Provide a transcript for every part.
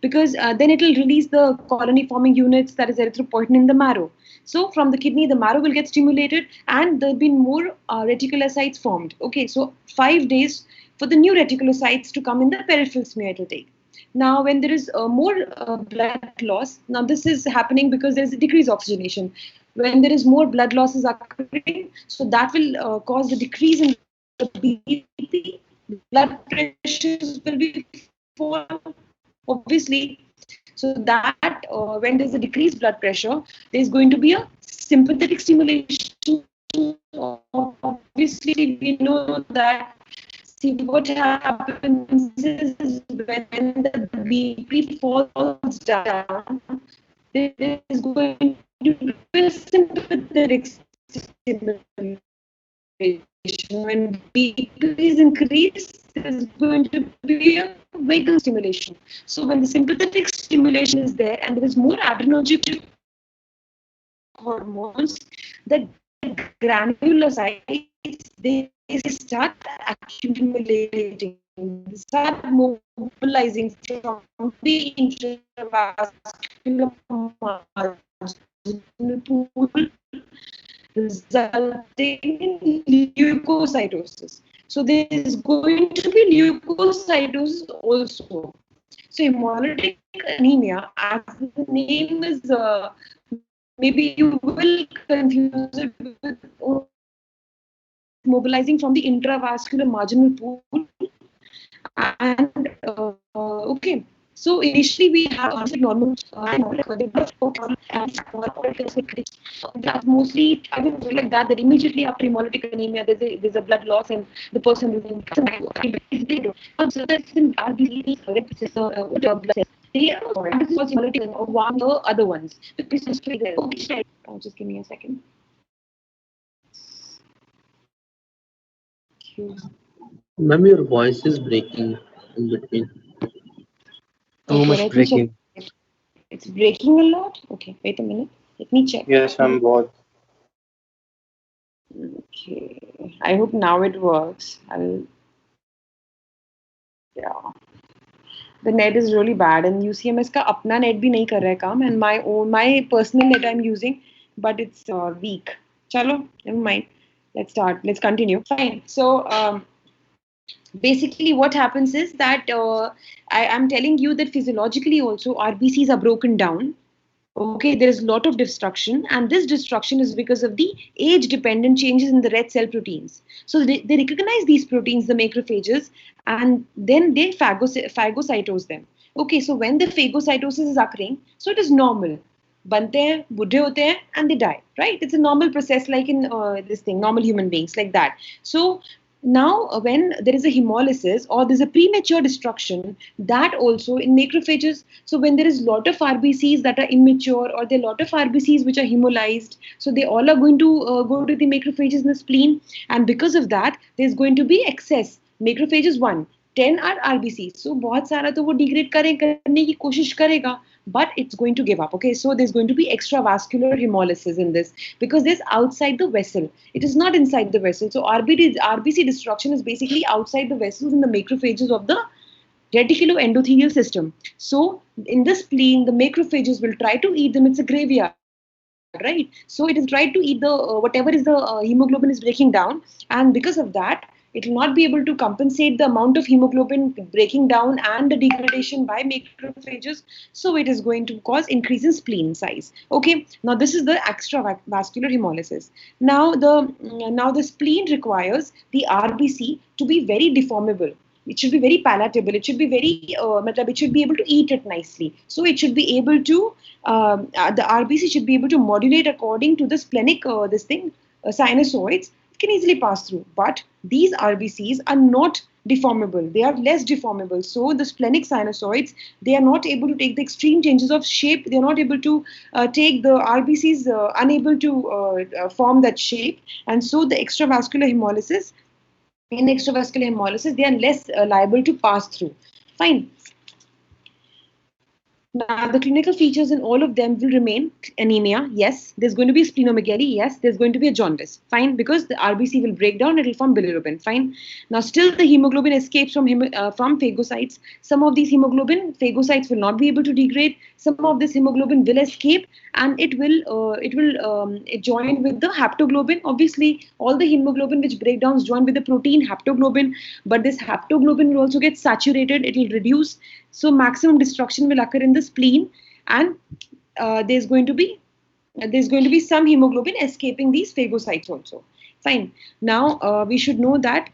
because then it will release the colony forming units, that is erythropoietin, in the marrow. So from the kidney, the marrow will get stimulated, and there'll be more reticulocytes formed. Okay, so 5 days for the new reticulocytes to come in the peripheral smear it will take. Now, when there is more blood loss, now this is happening because there is decreased oxygenation. When there is more blood loss is occurring, so that will cause the decrease in the BP, blood pressures will be fall, obviously. So that when there's a decreased blood pressure, there's going to be a sympathetic stimulation. Obviously, we know that, see what happens is when the BP falls down, there is going to be a sympathetic stimulation. When BP is increased, there is going to be a vagal stimulation. So when the sympathetic stimulation is there and there is more adrenergic hormones, the granulocytes, they start accumulating, start mobilizing from the intravascular marginal pool, resulting in leukocytosis. So there is going to be leukocytosis also. So hemolytic anemia, as the name is, maybe you will confuse it with mobilizing from the intravascular marginal pool. And okay, so initially we have normal that mostly I will say like that, that immediately after hemolytic anemia there's a blood loss and the person is in so that's in RBC blood cells. They are hemolytic or one the other ones. Oh, just give me a second. Ma'am, your voice is breaking in between. Too Okay, much let me check. breaking. It's breaking a lot. Okay, wait a minute. Let me check. Yes, I'm both. Okay, I hope now it works. Yeah. The net is really bad, and UCMS का अपना net भी नहीं कर रहा है काम, and my personal net I'm using, but it's weak. Chalo, never mind. Let's start. Let's continue. Fine. So basically, what happens is that I'm telling you that physiologically also RBCs are broken down. Okay, there is a lot of destruction, and this destruction is because of the age dependent changes in the red cell proteins. So they recognize these proteins, the macrophages, and then they phagocytose them. Okay, so when the phagocytosis is occurring, so it is normal. बनते हैं, बुढ़े होते हैं, and they die, right? It's a normal process like in this thing, normal human beings, like that. So now when there is a hemolysis or there's a premature destruction, that also in macrophages, so when there is a lot of RBCs that are immature or there are a lot of RBCs which are hemolyzed, so they all are going to go to the macrophages in the spleen, and because of that there's going to be excess macrophages 1, 10 are RBCs, so बहुत सारा तो वो degrade करने की कोशिश करेगा, but it's going to give up. Okay, so there's going to be extravascular hemolysis in this because there's outside the vessel, it is not inside the vessel. So RBC destruction is basically outside the vessels in the macrophages of the reticuloendothelial system. So in the spleen, the macrophages will try to eat them. It's a graveyard, right? So it is try to eat the whatever is the hemoglobin is breaking down, and because of that, it will not be able to compensate the amount of hemoglobin breaking down and the degradation by macrophages. So it is going to cause increase in spleen size. Okay, now this is the extravascular hemolysis. Now the spleen requires the RBC to be very deformable. It should be very palatable. It should be very, it should be able to eat it nicely. So it should be able to, the RBC should be able to modulate according to the splenic, sinusoids. It can easily pass through. But these RBCs are not deformable. They are less deformable. So the splenic sinusoids, they are not able to take the extreme changes of shape. They are not able to take the RBCs, unable to form that shape. And so the extravascular hemolysis, in extravascular hemolysis, they are less liable to pass through. Fine. Now, the clinical features in all of them will remain anemia, yes. There's going to be splenomegaly, yes. There's going to be a jaundice, fine, because the RBC will break down, it will form bilirubin, fine. Now, still the hemoglobin escapes from phagocytes. Some of these hemoglobin phagocytes will not be able to degrade. Some of this hemoglobin will escape, and it will join with the haptoglobin. Obviously, all the hemoglobin which breakdowns join with the protein haptoglobin, but this haptoglobin will also get saturated. It will reduce. So maximum destruction will occur in the spleen, and there's going to be some hemoglobin escaping these phagocytes also. Fine. Now we should know that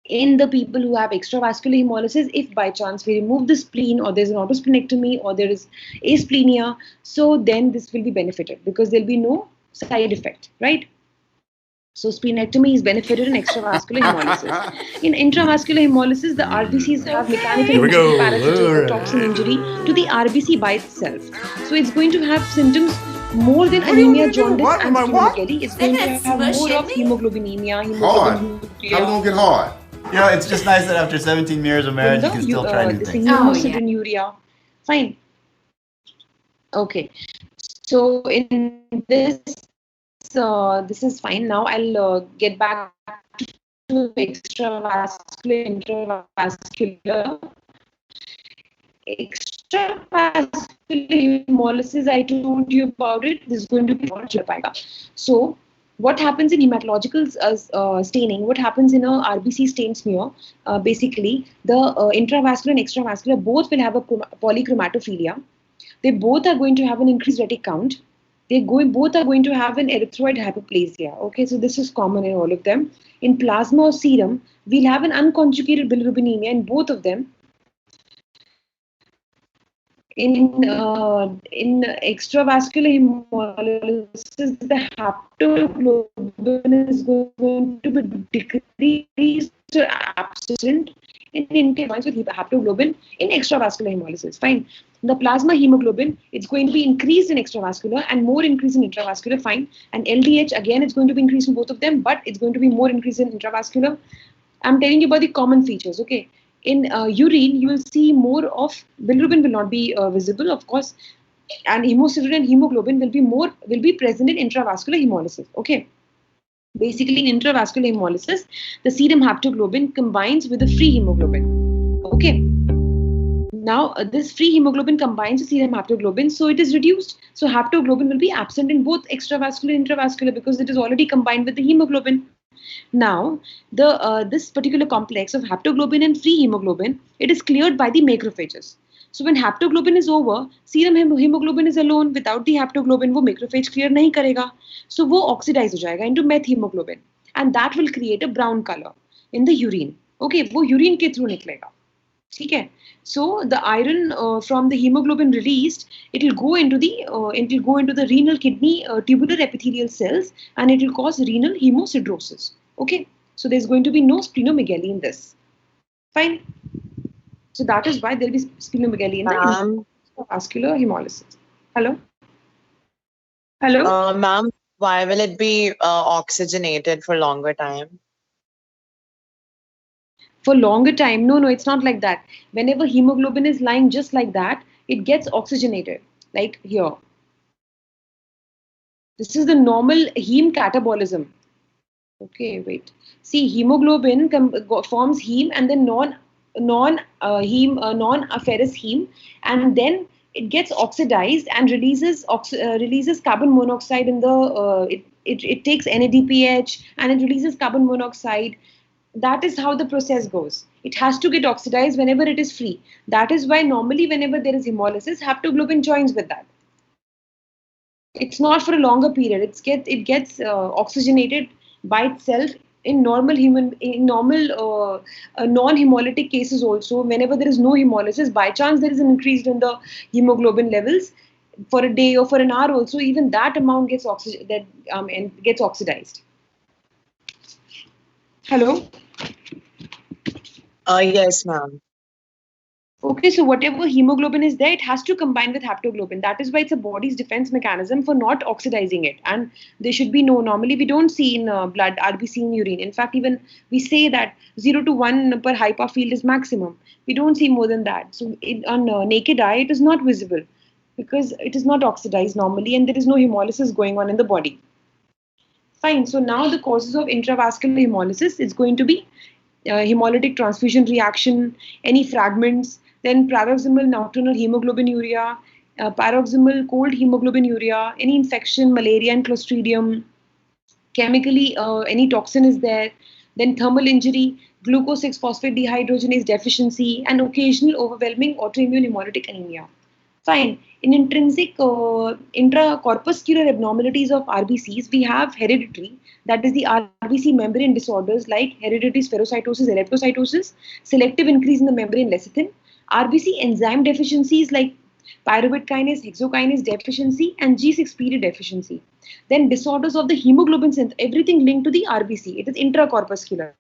in the people who have extravascular hemolysis, if by chance we remove the spleen, or there's an autosplenectomy, or there is asplenia, so then this will be benefited because there'll be no side effect, right? So splenectomy is benefited in extravascular hemolysis. In intravascular hemolysis, the RBCs have mechanical injury, parasitic or toxin injury to the RBC by itself. So it's going to have symptoms more than anemia, jaundice, and splenomegaly. It's going to have more of hemoglobinemia, Hard. How we gonna get hard? You know, it's just nice that after 17 years of marriage, you can still try new things. Hemosideruria. Fine. Okay. So in this, this is fine. Now I'll get back to extravascular, intravascular. Extravascular hemolysis, I told you about it. This is going to be called. So what happens in hematological staining, what happens in a RBC stain smear, basically the intravascular and extravascular both will have a polychromatophilia. They both are going to have an increased retic count. Both are going to have an erythroid hyperplasia. Okay, so this is common in all of them. In plasma or serum, we'll have an unconjugated bilirubinemia in both of them. In extravascular hemolysis, the haptoglobin is going to be decreased or absent in intervals with haptoglobin in extravascular hemolysis. Fine. The plasma hemoglobin, it's going to be increased in extravascular and more increase in intravascular. Fine. And LDH, again, it's going to be increased in both of them, but it's going to be more increase in intravascular. I'm telling you about the common features. Okay. In urine, you will see more of bilirubin will not be visible, of course, and hemosiderin and hemoglobin will be present in intravascular hemolysis. Okay. Basically, in intravascular hemolysis, the serum haptoglobin combines with the free hemoglobin. Okay. Now, this free hemoglobin combines with serum haptoglobin, so it is reduced. So, haptoglobin will be absent in both extravascular and intravascular because it is already combined with the hemoglobin. Now, this particular complex of haptoglobin and free hemoglobin, it is cleared by the macrophages. So when haptoglobin is over, serum hemoglobin is alone without the haptoglobin, वो macrophage clear नहीं करेगा. So वो oxidize हो जाएगा into methemoglobin, and that will create a brown color in the urine. Okay, वो urine के through निकलेगा. ठीक है. So the iron from the hemoglobin released, it will go into the renal kidney tubular epithelial cells, and it will cause renal hemosiderosis. Okay, so there's going to be no splenomegaly in this. Fine. So that is why there will be splenomegaly in the vascular hemolysis. Hello. Hello. Ma'am, why will it be oxygenated for longer time? For longer time? No, it's not like that. Whenever hemoglobin is lying just like that, it gets oxygenated, like here. This is the normal heme catabolism. Okay, wait. See, hemoglobin forms heme and then non-ferrous heme, and then it gets oxidized and releases carbon monoxide in the it takes NADPH and it releases carbon monoxide. That is how the process goes. It has to get oxidized whenever it is free. That is why normally whenever there is hemolysis, haptoglobin joins with that. It's not for a longer period. It gets oxygenated by itself in non-hemolytic cases also. Whenever there is no hemolysis, by chance there is an increase in the hemoglobin levels for a day or for an hour also, even that amount gets oxidized. Hello? Yes, ma'am. Okay, so whatever hemoglobin is there, it has to combine with haptoglobin. That is why it's a body's defense mechanism for not oxidizing it. And there should be no, normally we don't see in blood RBC in urine. In fact, even we say that 0 to 1 per hyper field is maximum. We don't see more than that. So on naked eye, it is not visible because it is not oxidized normally and there is no hemolysis going on in the body. Fine. So now the causes of intravascular hemolysis is going to be hemolytic transfusion reaction, any fragments, then paroxysmal nocturnal hemoglobinuria, paroxysmal cold hemoglobinuria, any infection, malaria and clostridium, chemically any toxin is there, then thermal injury, glucose 6-phosphate dehydrogenase deficiency, and occasional overwhelming autoimmune hemolytic anemia. Fine. In intrinsic intracorpuscular abnormalities of RBCs, we have hereditary, that is the RBC membrane disorders like hereditary spherocytosis, eleptocytosis, selective increase in the membrane lecithin, RBC enzyme deficiencies like pyruvate kinase, hexokinase deficiency, and G6PD deficiency. Then disorders of the hemoglobin synthesis, everything linked to the RBC. It is intracorpuscular.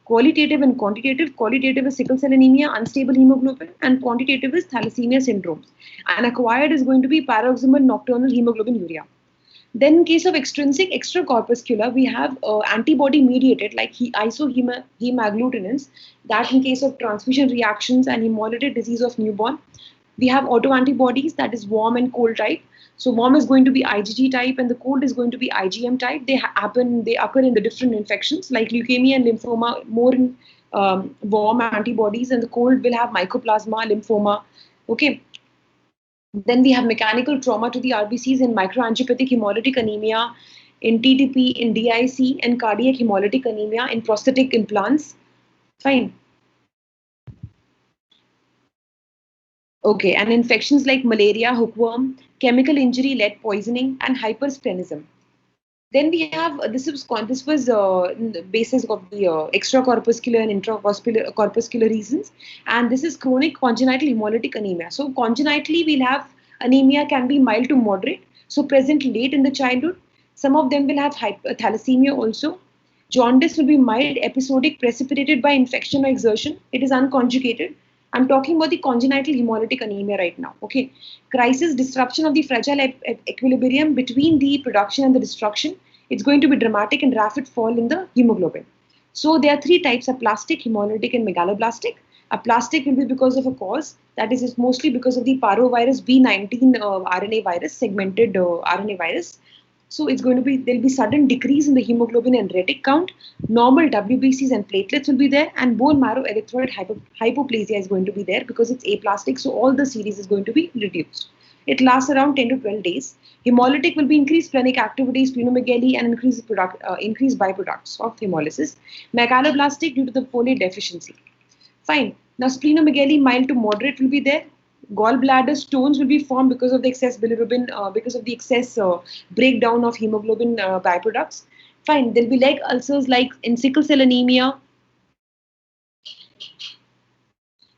Qualitative and quantitative. Qualitative is sickle cell anemia, unstable hemoglobin, and quantitative is thalassemia syndromes. And acquired is going to be paroxysmal nocturnal hemoglobinuria. Then in case of extrinsic extracorpuscular, we have antibody mediated like isohemagglutinin, that in case of transfusion reactions and hemolytic disease of newborn. We have autoantibodies, that is warm and cold type. So warm is going to be IgG type and the cold is going to be IgM type. They occur in the different infections like leukemia and lymphoma, more in warm antibodies, and the cold will have mycoplasma, lymphoma. Okay. Then we have mechanical trauma to the RBCs in microangiopathic hemolytic anemia, in TTP, in DIC, and cardiac hemolytic anemia, in prosthetic implants. Fine. Okay, and infections like malaria, hookworm, chemical injury, lead poisoning, and hypersplenism. Then we have this was the basis of the extracorpuscular and intracorpuscular reasons, and this is chronic congenital hemolytic anemia. So congenitally we'll have anemia can be mild to moderate, so present late in the childhood. Some of them will have thalassemia also. Jaundice will be mild, episodic, precipitated by infection or exertion. It is unconjugated. I'm talking about the congenital hemolytic anemia right now. Okay, crisis, disruption of the fragile equilibrium between the production and the destruction. It's going to be dramatic and rapid fall in the hemoglobin. So there are three types: aplastic, hemolytic, and megaloblastic. Aplastic will be because of a cause, that is, it's mostly because of the parvovirus B19 RNA virus, segmented RNA virus. So it's going to be, there'll be sudden decrease in the hemoglobin and retic count. Normal WBCs and platelets will be there, and bone marrow erythroid hypoplasia is going to be there because it's aplastic. So all the series is going to be reduced. It lasts around 10 to 12 days. Hemolytic will be increased splenic activity, splenomegaly, and increased byproducts of hemolysis. Megaloblastic due to the folate deficiency. Fine. Now splenomegaly mild to moderate will be there. Gallbladder stones will be formed because of the excess bilirubin, because of the excess breakdown of hemoglobin byproducts. Fine. There'll be leg ulcers like in sickle cell anemia.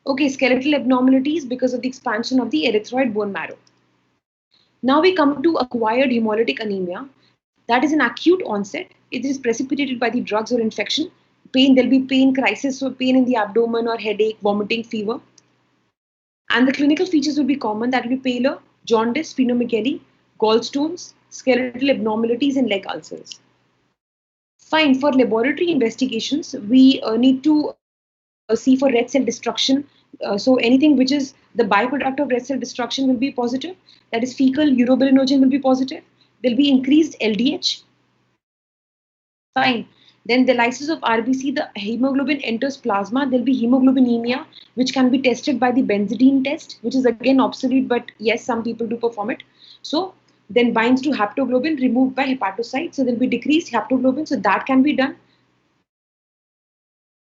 Okay, skeletal abnormalities because of the expansion of the erythroid bone marrow. Now we come to acquired hemolytic anemia. That is an acute onset. It is precipitated by the drugs or infection. Pain, there'll be pain, crisis, so pain in the abdomen or headache, vomiting, fever. And the clinical features will be common. That will be pallor, jaundice, splenomegaly, gallstones, skeletal abnormalities, and leg ulcers. Fine. For laboratory investigations, we need to see for red cell destruction. So anything which is the byproduct of red cell destruction will be positive. That is, fecal urobilinogen will be positive. There will be increased LDH. Fine. Then the lysis of RBC, the hemoglobin enters plasma. There will be hemoglobinemia, which can be tested by the benzidine test, which is again obsolete, but yes, some people do perform it. So then binds to haptoglobin removed by hepatocyte. So there will be decreased haptoglobin. So that can be done.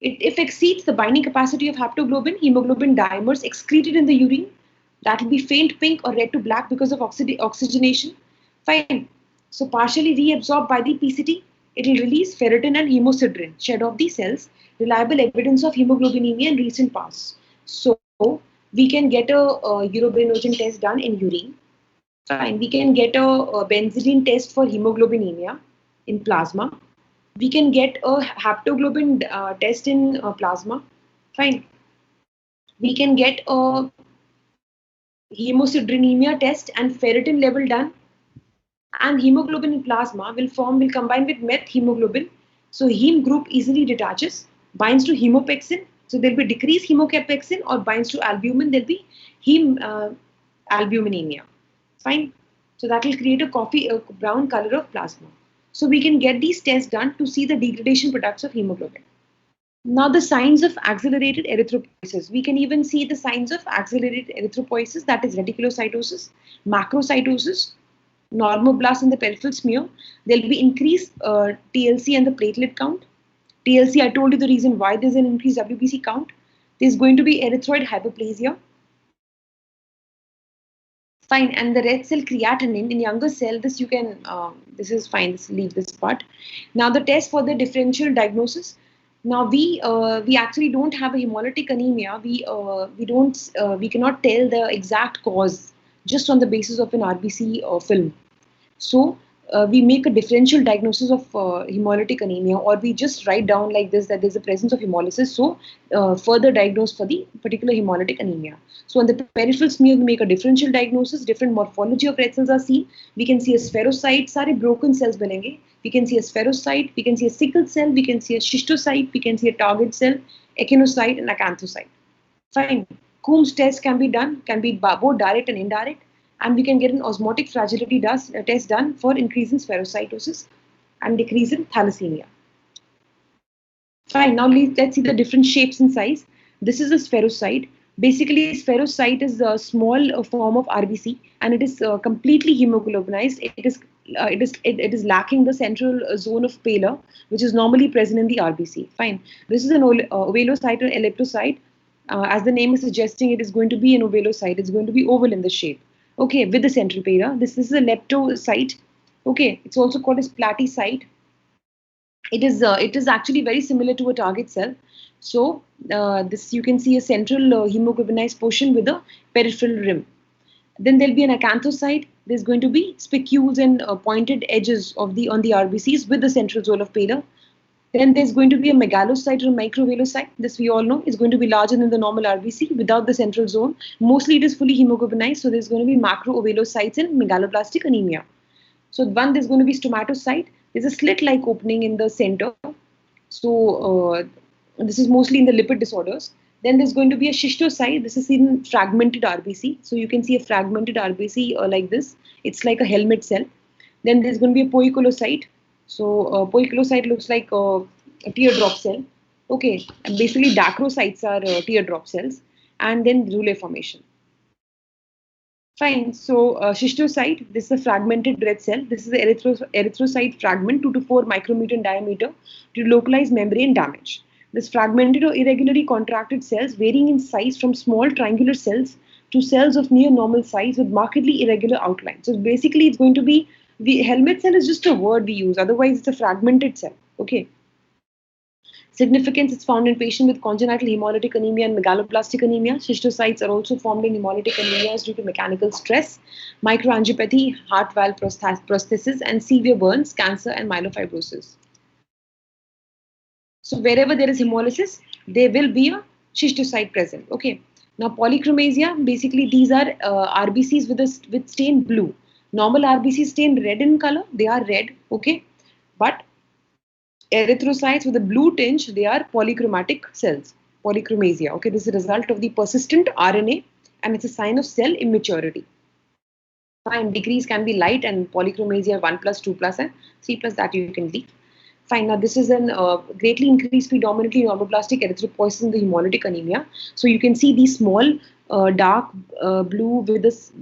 If exceeds the binding capacity of haptoglobin, hemoglobin dimers excreted in the urine. That will be faint pink or red to black because of oxygenation. Fine. So partially reabsorbed by the PCT. It will release ferritin and hemosiderin, shed off the cells, reliable evidence of hemoglobinemia in recent past. So we can get a urobilinogen test done in urine. Fine. We can get a benzidine test for hemoglobinemia in plasma. We can get a haptoglobin test in plasma. Fine. We can get a hemosideronemia test and ferritin level done. And hemoglobin in plasma will combine with meth hemoglobin. So heme group easily detaches, binds to hemopexin. So there'll be decreased hemocapexin, or binds to albumin. There'll be heme albuminemia. Fine. So that will create a brown color of plasma. So we can get these tests done to see the degradation products of hemoglobin. Now the signs of accelerated erythropoiesis. We can even see the signs of accelerated erythropoiesis, that is reticulocytosis, macrocytosis, normoblast in the peripheral smear. There will be increased TLC and the platelet count. TLC, I told you the reason why there's an increased WBC count. There's going to be erythroid hyperplasia. Fine, and the red cell creatinine in younger cell, this you can, this is fine, leave this part. Now the test for the differential diagnosis. Now we actually don't have a hemolytic anemia. We cannot tell the exact cause just on the basis of an RBC film. So we make a differential diagnosis of hemolytic anemia, or we just write down like this that there's a presence of hemolysis. So further diagnose for the particular hemolytic anemia. So on the peripheral smear, we make a differential diagnosis. Different morphology of red cells are seen. We can see a spherocyte, सारे broken cells बनेंगे. We can see a spherocyte. We can see a sickle cell. We can see a schistocyte. We can see a target cell, echinocyte, and acanthocyte. Fine. Coombs test can be done. Can be both direct and indirect. And we can get an osmotic fragility test done for increase in spherocytosis and decrease in thalassemia. Fine, now let's see the different shapes and size. This is a spherocyte. Basically, spherocyte is a small form of RBC, and it is completely hemoglobinized. It is lacking the central zone of pallor, which is normally present in the RBC. Fine. This is an ovalocyte or elliptocyte. As the name is suggesting, it is going to be an ovalocyte. It's going to be oval in the shape. Okay, with the central pallor. This is a leptocyte. Okay, it's also called as platycyte. It is actually very similar to a target cell. So this you can see a central hemoglobinized portion with a peripheral rim. Then there'll be an acanthocyte. There's going to be spicules and pointed edges on the RBCs with the central zone of pallor. Then there's going to be a megalocyte or microvalocyte. This we all know is going to be larger than the normal RBC without the central zone. Mostly it is fully hemoglobinized, so there's going to be macroovalocytes and megaloblastic anemia. So there's going to be stomatocyte. There's a slit-like opening in the center. So this is mostly in the lipid disorders. Then there's going to be a schistocyte. This is in fragmented RBC. So you can see a fragmented RBC like this. It's like a helmet cell. Then there's going to be a poikilocyte. So poikilocyte looks like a teardrop cell. Okay, and basically dacrocytes are teardrop cells. And then rouleau formation. Fine, so schistocyte, this is a fragmented red cell. This is the erythrocyte fragment, 2 to 4 micrometer in diameter, to localize membrane damage. This fragmented or irregularly contracted cells varying in size from small triangular cells to cells of near normal size with markedly irregular outline. So basically it's going to be, the helmet cell is just a word we use, otherwise it's a fragmented cell. Okay. Significance is found in patients with congenital hemolytic anemia and megaloblastic anemia. Schistocytes are also formed in hemolytic anemias due to mechanical stress, microangiopathy, heart valve prosthesis, and severe burns, cancer, and myelofibrosis. So wherever there is hemolysis, there will be a schistocyte present. Okay. Now polychromasia, basically these are RBCs with stain blue. Normal RBCs stain red in color. They are red. Okay. But erythrocytes with a blue tinge, they are polychromatic cells. Polychromasia. Okay. This is a result of the persistent RNA, and it's a sign of cell immaturity. Fine. Degrees can be light, and polychromasia 1+, 2+, and 3+, that you can leave. Fine. Now this is an greatly increased predominantly normoblastic erythropoiesis in the hemolytic anemia. So you can see these small dark blue with this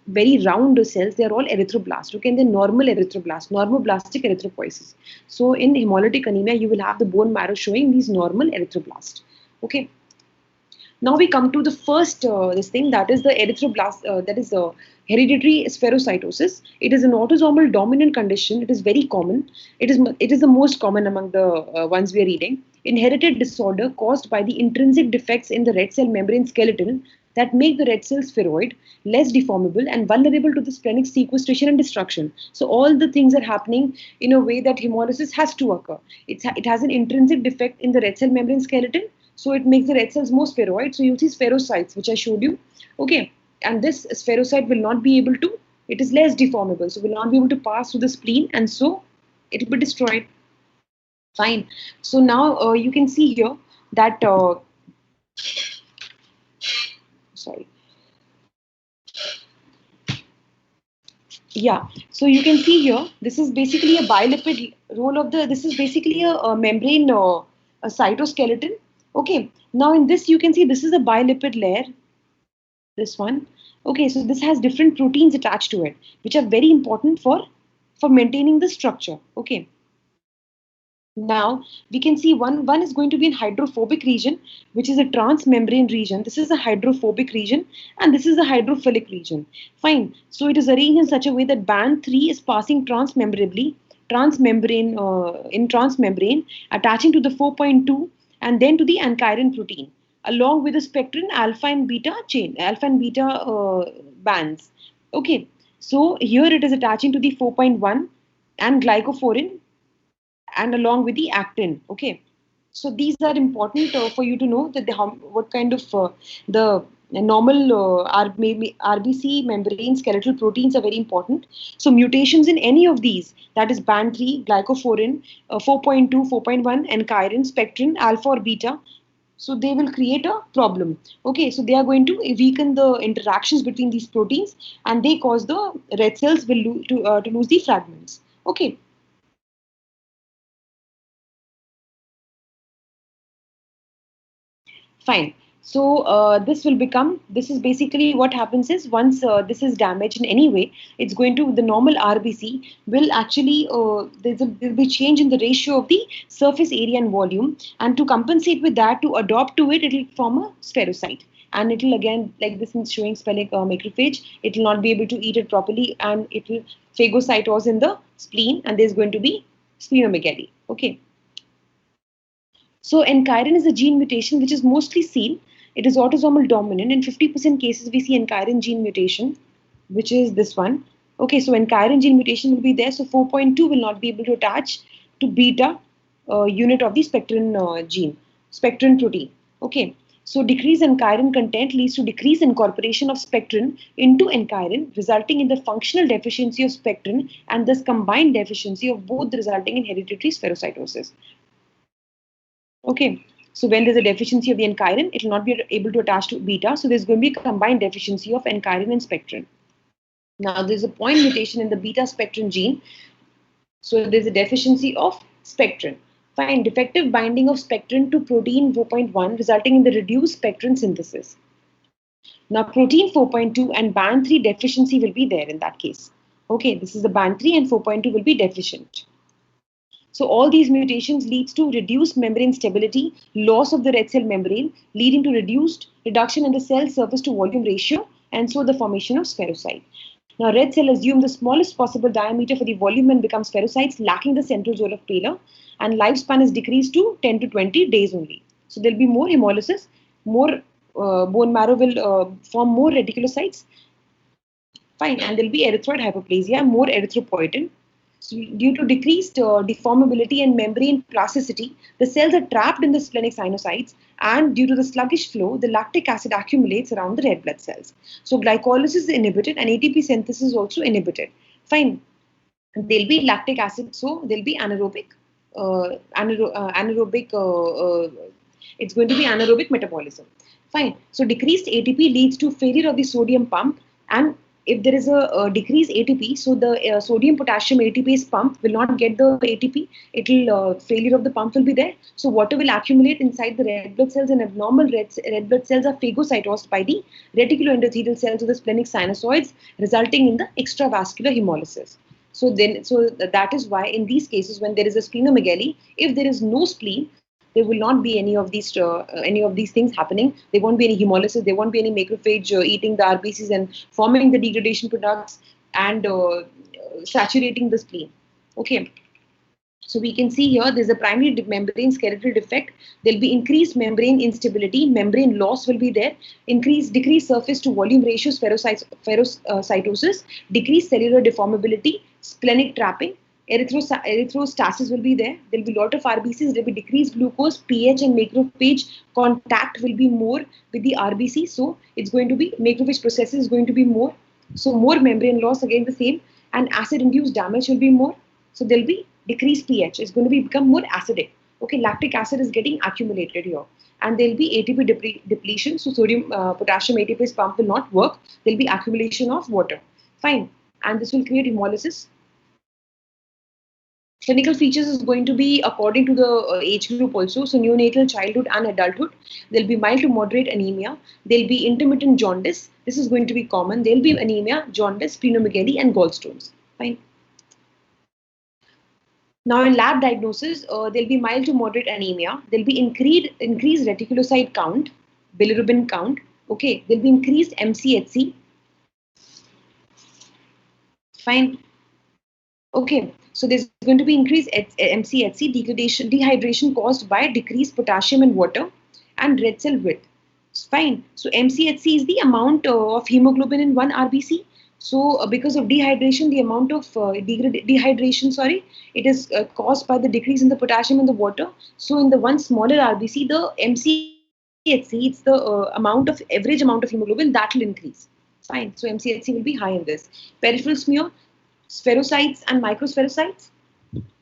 very round cells. They are all erythroblast. Okay, and they're normal erythroblast, normoblastic erythropoiesis. So in hemolytic anemia, you will have the bone marrow showing these normal erythroblast. Okay. Now we come to the first this thing, that is the erythroblast, that is the hereditary spherocytosis. It is an autosomal dominant condition. It is very common. It is the most common among the ones we are reading. Inherited disorder caused by the intrinsic defects in the red cell membrane skeleton that make the red cell spheroid, less deformable, and vulnerable to the splenic sequestration and destruction. So all the things are happening in a way that hemolysis has to occur. It has an intrinsic defect in the red cell membrane skeleton. So it makes the red cells more spheroid. So you see spherocytes, which I showed you. Okay, and this spherocyte will not be able to, it is less deformable, so will not be able to pass through the spleen, and so it will be destroyed. Fine. So now you can see here that, sorry. Yeah, so you can see here, this is basically a bilipid role of the, this is basically a membrane, a cytoskeleton. Okay, now in this you can see this is a bilipid layer, this one. Okay, so this has different proteins attached to it, which are very important for maintaining the structure. Okay. Now we can see one is going to be in hydrophobic region, which is a transmembrane region. This is a hydrophobic region, and this is a hydrophilic region. Fine. So it is arranged in such a way that band 3 is passing transmembrane, attaching to the 4.2 and then to the ankyrin protein, along with the spectrin alpha and beta bands. Okay. So here it is attaching to the 4.1 and glycophorin, and along with the actin. Okay, so these are important for you to know that what kind of the normal RBC membrane skeletal proteins are very important. So mutations in any of these, that is band 3, glycophorin, 4.2, 4.1, and ankyrin, spectrin, alpha or beta, so they will create a problem. Okay, so they are going to weaken the interactions between these proteins, and they cause the red cells to lose the fragments. Okay. Fine. So this is basically what happens is, once this is damaged in any way, it's going to, the normal RBC will actually, there will be change in the ratio of the surface area and volume, and to compensate with that, to adopt to it, it will form a spherocyte. And it will again, like this is showing splenic macrophage, it will not be able to eat it properly, and it will phagocytose in the spleen, and there's going to be splenomegaly. Okay. So ankyrin is a gene mutation which is mostly seen. It is autosomal dominant. In 50% cases, we see ankyrin gene mutation, which is this one. Okay, so ankyrin gene mutation will be there. So 4.2 will not be able to attach to beta unit of the spectrin protein. Okay, so decrease in ankyrin content leads to decrease in incorporation of spectrin into ankyrin, resulting in the functional deficiency of spectrin and thus combined deficiency of both, resulting in hereditary spherocytosis. Okay, so when there's a deficiency of the ankyrin, it will not be able to attach to beta. So there's going to be a combined deficiency of ankyrin and spectrin. Now there's a point mutation in the beta spectrin gene. So there's a deficiency of spectrin. Fine, defective binding of spectrin to protein 4.1, resulting in the reduced spectrin synthesis. Now protein 4.2 and band 3 deficiency will be there in that case. Okay, this is the band 3 and 4.2 will be deficient. So all these mutations leads to reduced membrane stability, loss of the red cell membrane, leading to reduction in the cell surface to volume ratio, and so the formation of spherocyte. Now red cell assume the smallest possible diameter for the volume and become spherocytes, lacking the central zone of Taylor, and lifespan is decreased to 10 to 20 days only. So there will be more hemolysis, more bone marrow will form more reticulocytes. Fine, and there will be erythroid hyperplasia, more erythropoietin. So due to decreased deformability and membrane plasticity, the cells are trapped in the splenic sinusoids, and due to the sluggish flow, the lactic acid accumulates around the red blood cells. So glycolysis is inhibited and ATP synthesis is also inhibited. Fine. There'll be lactic acid, so there'll be anaerobic. It's going to be anaerobic metabolism. Fine. So decreased ATP leads to failure of the sodium pump, and if there is a decreased ATP, so the sodium potassium ATPase pump will not get the ATP. It will failure of the pump will be there. So water will accumulate inside the red blood cells, and abnormal red blood cells are phagocytosed by the reticuloendothelial cells of the splenic sinusoids, resulting in the extravascular hemolysis. So that is why in these cases, when there is a splenomegaly, if there is no spleen, there will not be any of these things happening. There won't be any hemolysis. There won't be any macrophage eating the RBCs and forming the degradation products and saturating the spleen. Okay. So we can see here there's a primary membrane skeletal defect. There'll be increased membrane instability, membrane loss will be there, decreased surface to volume ratio, spherocytosis, decreased cellular deformability, splenic trapping, Erythrostasis will be there. There will be a lot of RBCs. There will be decreased glucose, pH, and macrophage contact will be more with the RBC. So it's going to be macrophage processes is going to be more. So more membrane loss, again the same, and acid-induced damage will be more. So there will be decreased pH. It's going to become more acidic. Okay, lactic acid is getting accumulated here, and there will be ATP depletion. So sodium, potassium ATPase pump will not work. There will be accumulation of water. Fine, and this will create hemolysis. Clinical features is going to be according to the age group also. So neonatal, childhood and adulthood. There will be mild to moderate anemia. There will be intermittent jaundice. This is going to be common. There will be anemia, jaundice, splenomegaly and gallstones. Fine. Now in lab diagnosis, there will be mild to moderate anemia. There will be increased reticulocyte count, bilirubin count. Okay. There will be increased MCHC. Fine. Okay, so there's going to be increased MCHC, dehydration caused by decreased potassium in water and red cell width. It's fine. So MCHC is the amount of hemoglobin in one RBC. So because of dehydration, the amount of dehydration, it is caused by the decrease in the potassium in the water. So in the one smaller RBC, the MCHC, it's the average amount of hemoglobin that will increase. Fine. So MCHC will be high in this. Peripheral smear. Spherocytes and microspherocytes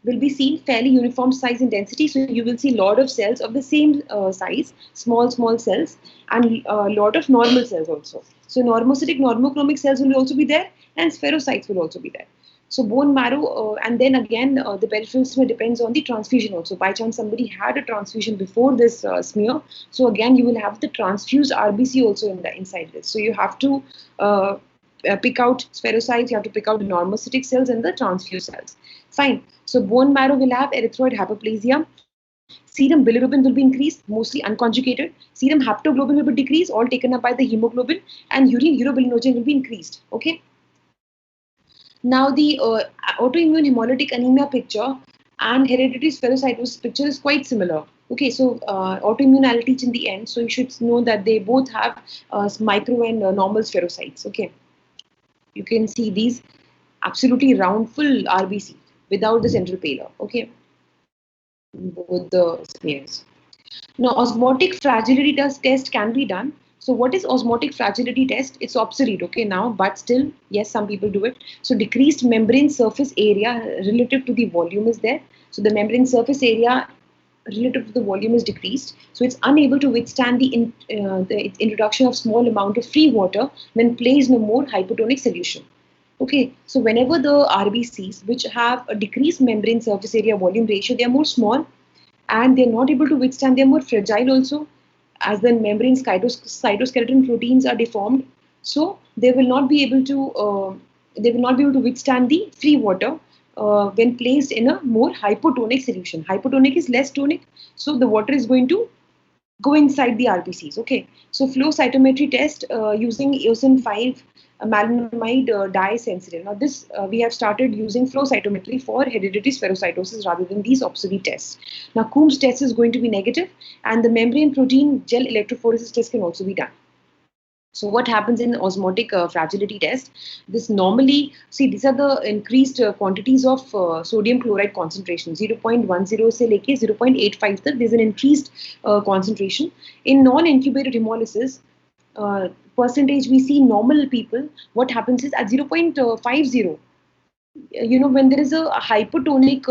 will be seen fairly uniform size and density. So you will see a lot of cells of the same size, small cells, and a lot of normal cells also. So normocytic, normochromic cells will also be there, and spherocytes will also be there. So bone marrow, and then again, the peripheral smear depends on the transfusion also. By chance somebody had a transfusion before this smear, so again you will have the transfused RBC also inside this. So you have to pick out spherocytes, you have to pick out the normocytic cells and the transfused cells. Fine. So bone marrow will have erythroid hyperplasia. Serum bilirubin will be increased, mostly unconjugated. Serum haptoglobin will be decreased, all taken up by the hemoglobin, and urine urobilinogen will be increased. Okay. Now the autoimmune hemolytic anemia picture and hereditary spherocytosis picture is quite similar. Okay, so autoimmune I'll teach in the end. So you should know that they both have micro and normal spherocytes. Okay. You can see these absolutely round full RBC without the central payload. Okay, both the smears. Now osmotic fragility test can be done. So what is osmotic fragility test? It's obsolete, okay, now, but still, yes, some people do it. So decreased membrane surface area relative to the volume is there. So the membrane surface area relative to the volume is decreased. So it's unable to withstand the introduction of small amount of free water when placed in a more hypotonic solution. Okay, so whenever the RBCs which have a decreased membrane surface area volume ratio, they are more small and they're not able to withstand, they're more fragile also, as the membrane cytoskeleton proteins are deformed. So they will not be able to withstand the free water when placed in a more hypotonic solution. Hypotonic is less tonic, so the water is going to go inside the RBCs. Okay, so flow cytometry test using eosin 5 maleimide dye sensitive. Now this we have started using flow cytometry for hereditary spherocytosis rather than these obsolete tests. Now Coombs test is going to be negative, and the membrane protein gel electrophoresis test can also be done. So what happens in osmotic fragility test? This normally, see, these are the increased quantities of sodium chloride concentration, 0.10 से लेके 0.85 तक. There's an increased concentration. In non-incubated hemolysis, percentage we see normal people, what happens is at 0.50, you know, when there is a hypotonic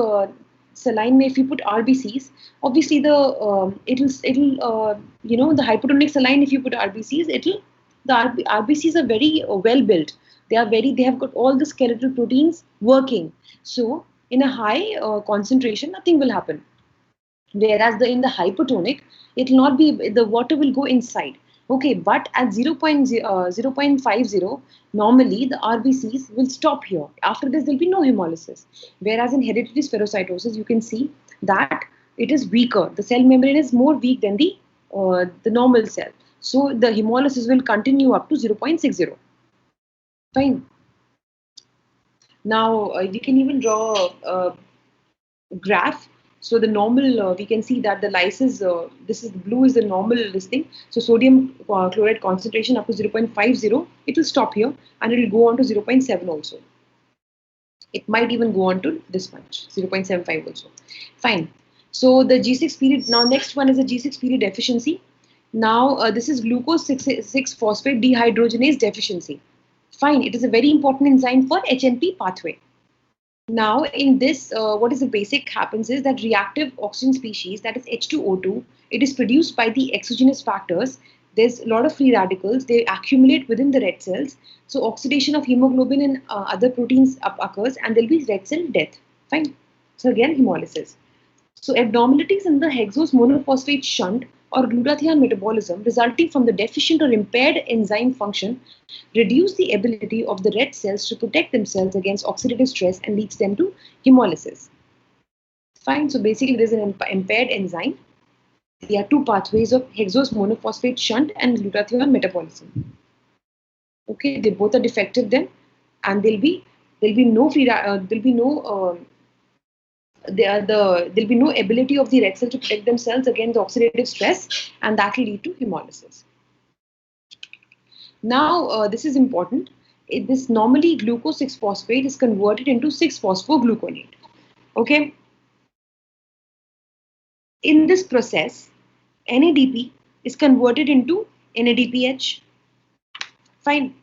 saline, if you put RBCs, obviously the you know, the hypotonic saline, if you put RBCs, the RBCs are very well built. They have got all the skeletal proteins working. So in a high concentration, nothing will happen. Whereas in the hypotonic, it will not be, the water will go inside. Okay, but at 0.50, normally the RBCs will stop here. After this, there will be no hemolysis. Whereas in hereditary spherocytosis, you can see that it is weaker. The cell membrane is more weak than the normal cell. So the hemolysis will continue up to 0.60. Fine. Now we can even draw a graph. So the normal, we can see that the lysis, this is blue is the normal listing. So sodium chloride concentration up to 0.50, it will stop here and it will go on to 0.7 also. It might even go on to this much, 0.75 also. Fine. So the G6PD, now next one is the G6PD deficiency. Now this is glucose 6-phosphate dehydrogenase deficiency. Fine, it is a very important enzyme for HNP pathway. Now in this, what is the basic happens is that reactive oxygen species, that is H2O2, it is produced by the exogenous factors. There's a lot of free radicals, they accumulate within the red cells. So oxidation of hemoglobin and other proteins occurs, and there'll be red cell death. Fine. So again, hemolysis. So abnormalities in the hexose monophosphate shunt or glutathione metabolism resulting from the deficient or impaired enzyme function reduce the ability of the red cells to protect themselves against oxidative stress and leads them to hemolysis. Fine. So basically, there's an impaired enzyme. There are two pathways of hexose monophosphate shunt and glutathione metabolism. Okay, they both are defective then, and there'll be no ability of the red cell to protect themselves against the oxidative stress, and that will lead to hemolysis. Now, this is important. This normally glucose 6-phosphate is converted into 6-phosphogluconate. Okay. In this process, NADP is converted into NADPH. Fine.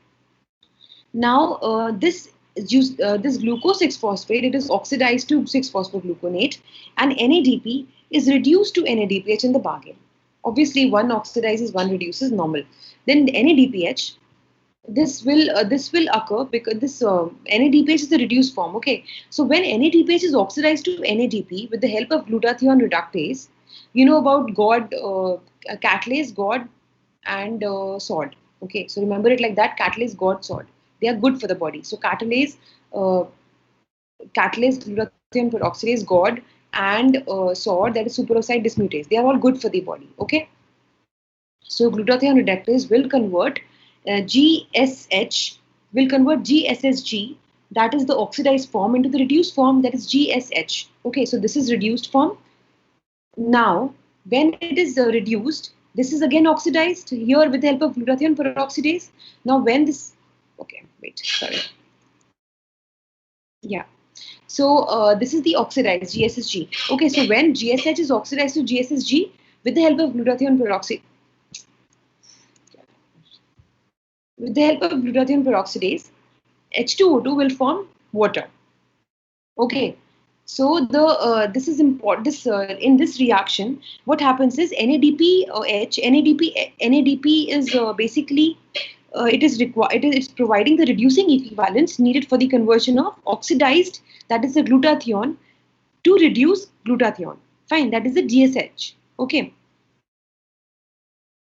Now, this glucose 6-phosphate, it is oxidized to 6-phosphogluconate, and NADP is reduced to NADPH in the bargain. Obviously, one oxidizes, one reduces, normal. Then the NADPH, this will occur because this NADPH is the reduced form. Okay, so when NADPH is oxidized to NADP with the help of glutathione reductase, you know about GOD, catalase, GOD, and SOD. Okay, so remember it like that: catalase, GOD, SOD. They are good for the body. So catalase, glutathione peroxidase, GOD, and SOD, that is superoxide dismutase. They are all good for the body. Okay. So glutathione reductase will convert GSH, will convert GSSG, that is the oxidized form, into the reduced form, that is GSH. Okay, so this is reduced form. Now, when it is reduced, this is again oxidized here with the help of glutathione peroxidase. Now, when this, okay, wait, sorry. Yeah. So this is the oxidized GSSG. Okay, so when GSH is oxidized to GSSG with the help of glutathione peroxidase, H2O2 will form water. Okay. So the this is important. This in this reaction, what happens is NADP is basically it is providing the reducing equivalents needed for the conversion of oxidized, that is the glutathione, to reduce glutathione. Fine, that is the GSH. Okay,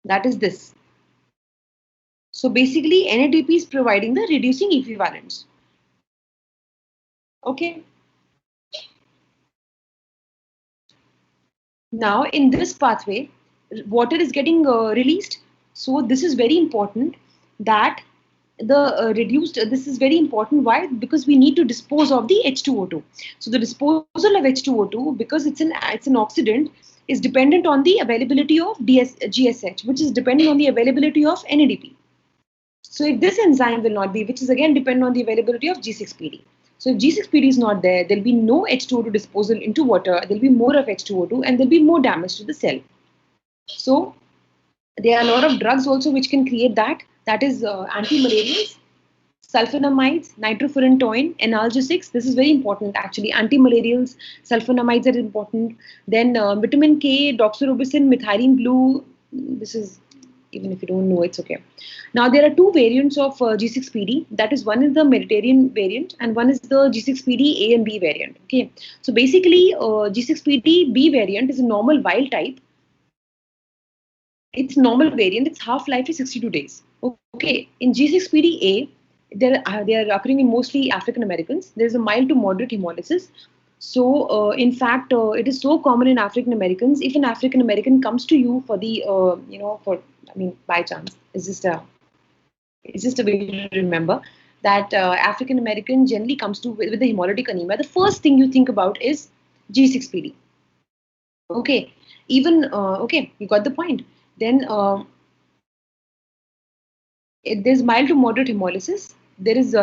that is this. So basically, NADP is providing the reducing equivalents. Okay. Now, in this pathway, water is getting released. So this is very important that the this is very important. Why? Because we need to dispose of the H2O2. So the disposal of H2O2, because it's an oxidant, is dependent on the availability of GSH, which is dependent on the availability of NADP. So if this enzyme will not be, which is again dependent on the availability of G6PD. So if G6PD is not there, there'll be no H2O2 disposal into water, there'll be more of H2O2, and there'll be more damage to the cell. So there are a lot of drugs also which can create that. That is anti-malarials, sulfonamides, nitrofurantoin, analgesics. This is very important actually. Anti-malarials, sulfonamides are important. Then vitamin K, doxorubicin, methylene blue. This is, even if you don't know, it's okay. Now there are two variants of G6PD. That is, one is the Mediterranean variant and one is the G6PD A and B variant. Okay. So basically G6PD B variant is a normal wild type. Its normal variant, its half-life is 62 days. Okay. In G6PD A, they are occurring in mostly African Americans. There is a mild to moderate hemolysis. So, in fact, it is so common in African Americans. If an African American comes to you for the, by chance, it's just a way to remember that African American generally comes to with the hemolytic anemia. The first thing you think about is G6PD. Okay, even okay, you got the point. Then there's mild to moderate hemolysis. There is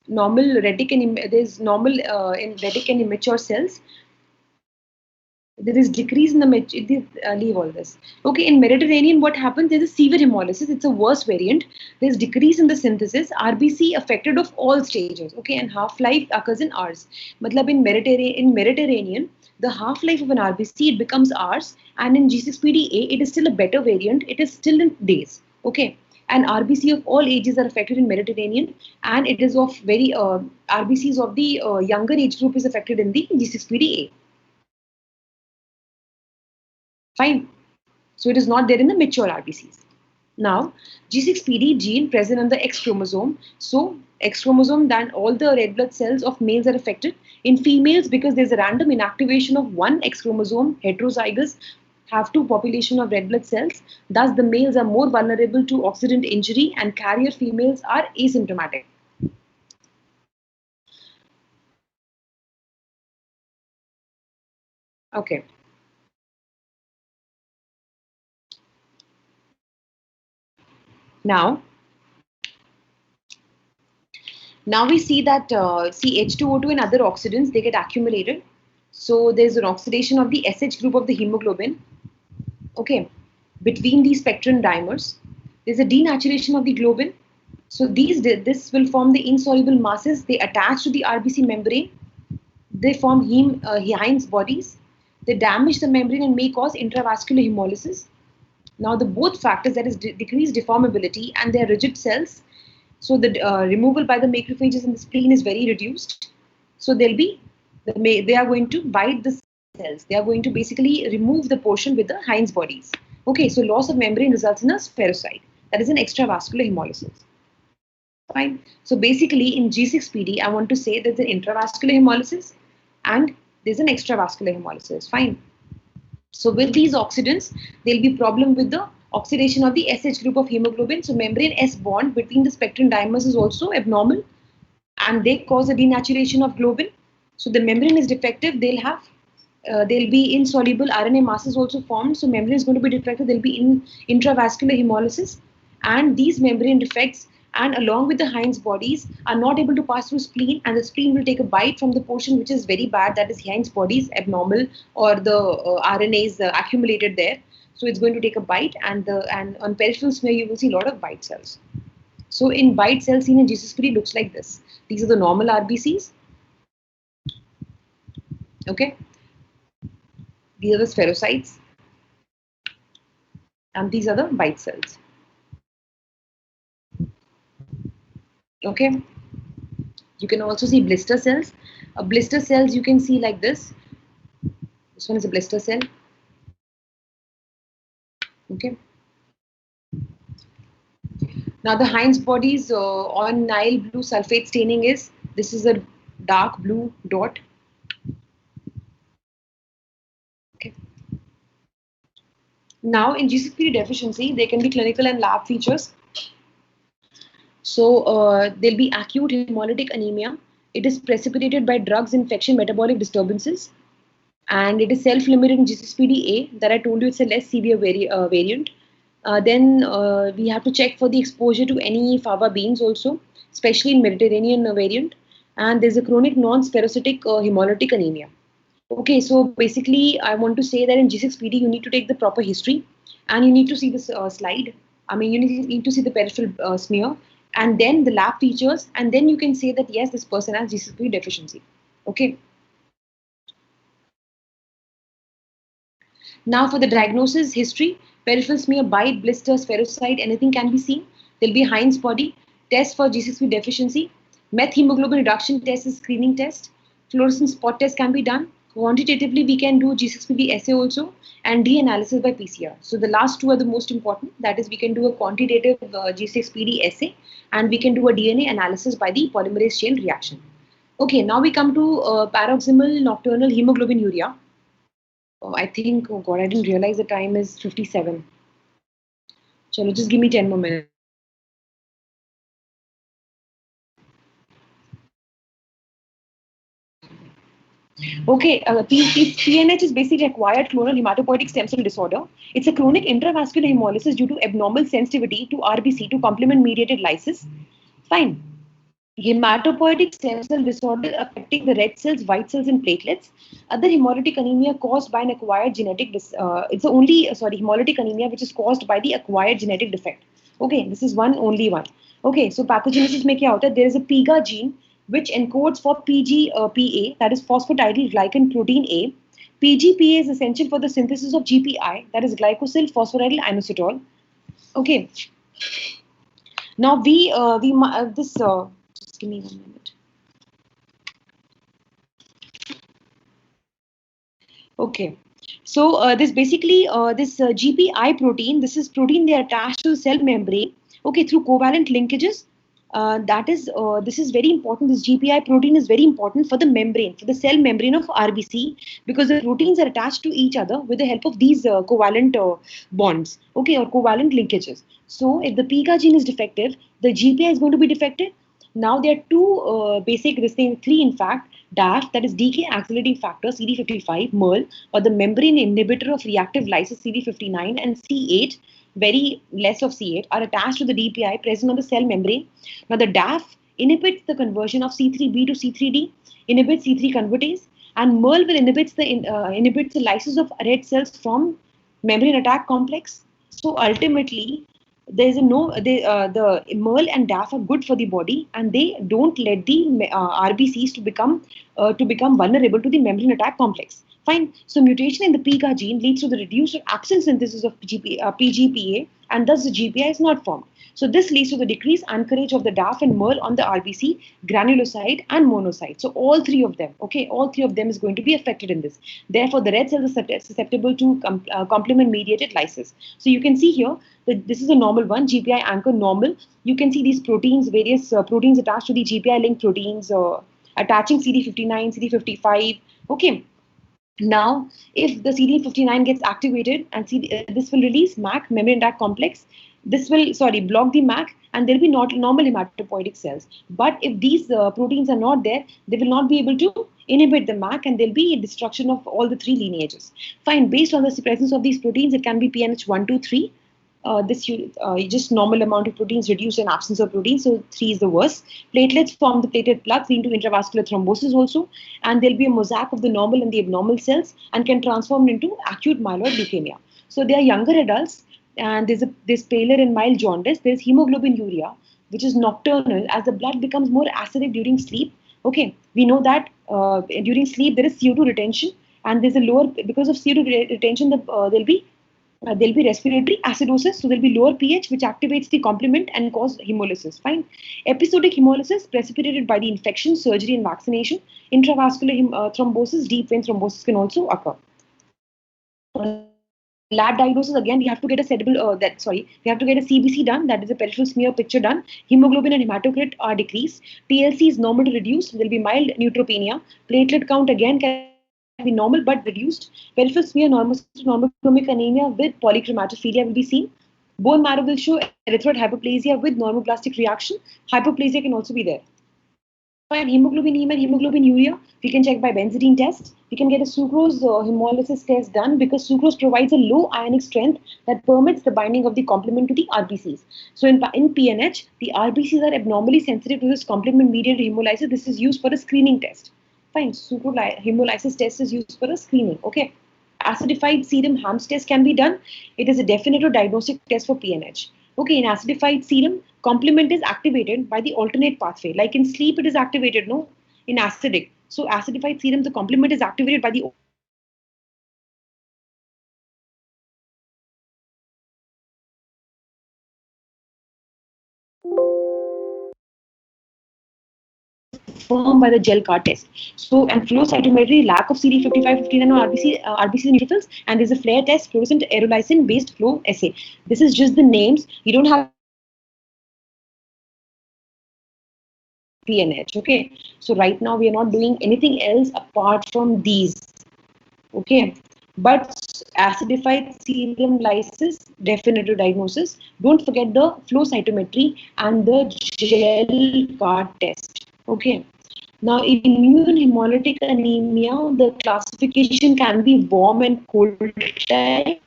normal retic and there's normal in retic and immature cells. There is decrease in the leave all this. Okay, in Mediterranean, what happens? There's a severe hemolysis. It's a worse variant. There's decrease in the synthesis. RBC affected of all stages. Okay, and half-life occurs in hours. Matlab in Mediterranean, the half-life of an RBC it becomes hours, and in G6PD-A, it is still a better variant. It is still in days. Okay, and RBC of all ages are affected in Mediterranean, and it is of very RBCs of the younger age group is affected in the G6PD-A. Fine. So it is not there in the mature RBCs. Now, G6PD gene present on the X chromosome. So X chromosome, then all the red blood cells of males are affected. In females, because there's a random inactivation of one X chromosome, heterozygous have two population of red blood cells. Thus, the males are more vulnerable to oxidant injury and carrier females are asymptomatic. Okay. Now we see that H2O2 and other oxidants, they get accumulated. So there's an oxidation of the SH group of the hemoglobin, okay, between these spectrin dimers. There's a denaturation of the globin. So this will form the insoluble masses. They attach to the RBC membrane. They form Heinz bodies. They damage the membrane and may cause intravascular hemolysis. Now the both factors, that is decreased deformability and their rigid cells, so the removal by the macrophages in the spleen is very reduced. So they are going to bite the cells. They are going to basically remove the portion with the Heinz bodies. Okay, so loss of membrane results in a spherocyte. That is an extravascular hemolysis. Fine. So basically in G6PD, I want to say there's an intravascular hemolysis and there's an extravascular hemolysis. Fine. So with these oxidants, there'll be problem with the oxidation of the SH group of hemoglobin. So membrane S bond between the spectrin dimers is also abnormal and they cause a denaturation of globin. So the membrane is defective. There'll be insoluble RNA masses also formed. So membrane is going to be defective. There'll be intravascular hemolysis, and these membrane defects and along with the Heinz bodies are not able to pass through spleen, and the spleen will take a bite from the portion which is very bad, that is Heinz bodies abnormal or the RNAs accumulated there. So it's going to take a bite, and on peripheral smear you will see a lot of bite cells. So in bite cells seen in G6PD looks like this. These are the normal RBCs. Okay. These are the spherocytes. And these are the bite cells. Okay. You can also see blister cells. Blister cells you can see like this. This one is a blister cell. Okay. Now the Heinz bodies on Nile blue sulfate staining this is a dark blue dot. Okay. Now in G6PD deficiency, there can be clinical and lab features. So there'll be acute hemolytic anemia. It is precipitated by drugs, infection, metabolic disturbances, and it is self-limited in G6PD-A. That I told you it's a less severe variant. Then we have to check for the exposure to any fava beans also, especially in Mediterranean variant. And there's a chronic non-spherocytic hemolytic anemia. Okay, so basically I want to say that in G6PD you need to take the proper history, and you need to see this slide. I mean, you need to see the peripheral smear, and then the lab features, and then you can say that yes, this person has G6PD deficiency. Okay. Now for the diagnosis history, peripheral smear, bite, blister, spherocyte, anything can be seen. There'll be Heinz body, test for G6PD deficiency, methemoglobin reduction test is screening test, fluorescent spot test can be done. Quantitatively, we can do G6PD assay also, and D analysis by PCR. So the last two are the most important. That is, we can do a quantitative G6PD assay, and we can do a DNA analysis by the polymerase chain reaction. Okay, now we come to paroxysmal nocturnal hemoglobinuria. I think, oh God, I didn't realize the time is 57. Chalo, just give me 10 more minutes. Okay, PNH is basically acquired clonal hematopoietic stem cell disorder. It's a chronic intravascular hemolysis due to abnormal sensitivity to RBC to complement mediated lysis. Fine. hematopoietic stem cell disorder affecting the red cells, white cells, and platelets. Other hemolytic anemia caused by an acquired genetic it's the only hemolytic anemia which is caused by the acquired genetic defect. Okay, this is only one. Okay, so pathogenesis में क्या होता है? There is a PIGA gene which encodes for PGPA, that is phosphatidylglycan protein A. PGPA is essential for the synthesis of GPI, that is glycosyl phosphoridyl inositol. Okay. Now just give me 1 minute. Okay. So this basically this GPI protein, this is protein they attach to the cell membrane. Okay, through covalent linkages. This is very important. This GPI protein is very important for the membrane, for the cell membrane of RBC, because the proteins are attached to each other with the help of these covalent bonds, okay, or covalent linkages. So if the PIGA gene is defective, the GPI is going to be defective. Now there are two three in fact. DAF, that is decay accelerating factor, CD55, MERL, or the membrane inhibitor of reactive lysis, CD59, and C8, very less of C8, are attached to the DPI present on the cell membrane. Now the DAF inhibits the conversion of C3b to C3d, inhibits C3 convertase, and MERL will inhibits the lysis of red cells from membrane attack complex. So ultimately, there is the MERL and DAF are good for the body, and they don't let the RBCs to become vulnerable to the membrane attack complex. Fine. So mutation in the PIGA gene leads to the reduced or absent synthesis of PGPA, and thus the GPI is not formed. So this leads to the decreased anchorage of the DAF and MERL on the RBC, granulocyte and monocyte. So all three of them, okay, all three of them is going to be affected in this. Therefore, the red cells are susceptible to complement-mediated lysis. So you can see here that this is a normal one, GPI anchor normal. You can see these proteins, various proteins attached to the GPI-linked proteins, attaching CD59, CD55, okay. Now, if the CD59 gets activated and this will release MAC, membrane attack complex, this will, block the MAC, and there will be not normal hematopoietic cells. But if these proteins are not there, they will not be able to inhibit the MAC, and there will be a destruction of all the three lineages. Fine, based on the presence of these proteins, it can be PNH 1, 2, 3. Just normal amount of proteins reduced in absence of proteins, so 3 is the worst. Platelets form the platelet plugs into intravascular thrombosis also, and there'll be a mosaic of the normal and the abnormal cells, and can transform into acute myeloid leukemia. So they are younger adults, and there's paler and mild jaundice. There's hemoglobinuria, which is nocturnal, as the blood becomes more acidic during sleep. Okay, we know that during sleep there is CO2 retention, and there's a lower, because of CO2 retention, there'll be respiratory acidosis, so there'll be lower pH, which activates the complement and cause hemolysis. Fine. Episodic hemolysis precipitated by the infection, surgery, and vaccination. Intravascular thrombosis, deep vein thrombosis can also occur. Lab diagnosis, again, we have to get a CBC done, that is a peripheral smear picture done. Hemoglobin and hematocrit are decreased. TLC is normal to reduced. There will be mild neutropenia. Platelet count again can be normal but reduced. Peripheral smear normochromic anemia with polychromatophilia will be seen. Bone marrow will show erythroid hyperplasia with normoblastic reaction. Hyperplasia can also be there. Fine, hemoglobinemia and hemoglobinuria, we can check by benzidine test. We can get a sucrose hemolysis test done, because sucrose provides a low ionic strength that permits the binding of the complement to the RBCs. So in PNH, the RBCs are abnormally sensitive to this complement-mediated hemolysis. This is used for a screening test. Fine, sucrose hemolysis test is used for a screening. Okay. Acidified serum Harms test can be done. It is a definitive diagnostic test for PNH. Okay, in acidified serum, complement is activated by the alternate pathway. Like in sleep, it is activated, no? In acidic. So acidified serum, the complement is activated by the confirmed by the gel card test. So, and flow cytometry, lack of CD55, 59 on RBC neutrophils, and there's a flare test, fluorescent aerolysin based flow assay. This is just the names. You don't have PNH. Okay. So right now we are not doing anything else apart from these. Okay. But acidified serum lysis, definitive diagnosis. Don't forget the flow cytometry and the gel card test. Okay. Now, in immune hemolytic anemia, the classification can be warm and cold type.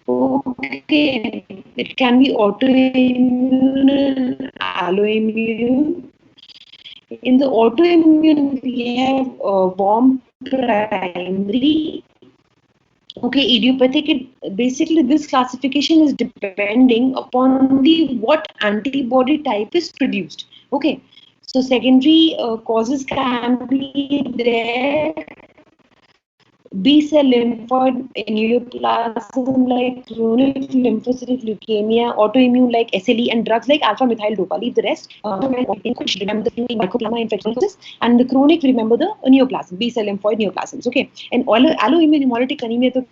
Okay, it can be autoimmune and alloimmune. In the autoimmune, we have warm primary. Okay, idiopathic. Basically, this classification is depending upon the what antibody type is produced. Okay, so secondary causes can be there. B cell lymphoid neoplasm like chronic lymphocytic leukemia, autoimmune like SLE, and drugs like alpha methyl dopa. Leave the rest. Remember the mycoplasma infections, and the chronic, remember the neoplasm, B cell lymphoid neoplasms. Okay, and alloimmune hemolytic anemia.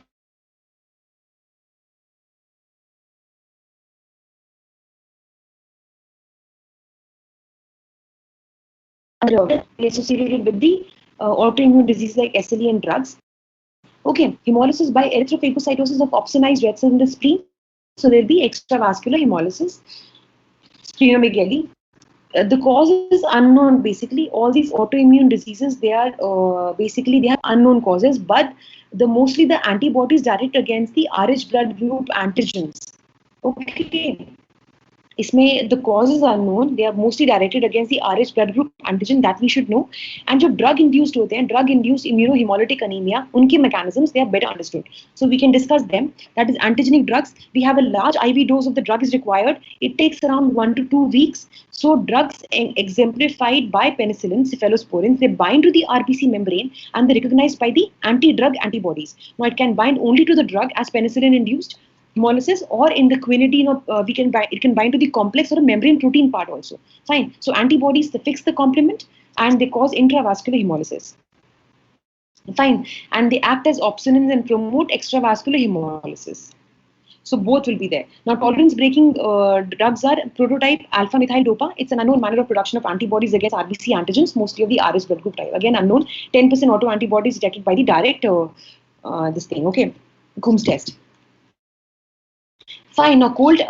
Associated with the autoimmune disease like SLE and drugs. Okay, hemolysis by erythrophagocytosis of opsonized red cells in the spleen. So there will be extravascular hemolysis, splenomegaly. The cause is unknown. Basically, all these autoimmune diseases, they are basically they have unknown causes, but mostly the antibodies direct against the Rh blood group antigens. Okay. इसमें the causes are known, they are mostly directed against the Rh blood group antigen, that we should know. And जो drug induced होते हैं, drug induced immunohemolytic anemia, उनके mechanisms, they are better understood. So we can discuss them. That is antigenic drugs. We have a large IV dose of the drug is required. It takes around 1 to 2 weeks. So drugs exemplified by penicillin, cephalosporins, they bind to the RBC membrane and they're recognized by the anti-drug antibodies. Now it can bind only to the drug as penicillin induced hemolysis, or in the quinidine, or it can bind to the complex or a membrane protein part also. Fine. So antibodies, they fix the complement and they cause intravascular hemolysis. Fine. And they act as opsonins and promote extravascular hemolysis. So both will be there. Now tolerance breaking drugs are prototype alpha methyl dopa. It's an unknown manner of production of antibodies against RBC antigens, mostly of the Rh blood group type. Again unknown. 10% autoantibodies detected by the direct this thing. Okay, Coombs test. Fine. Now cold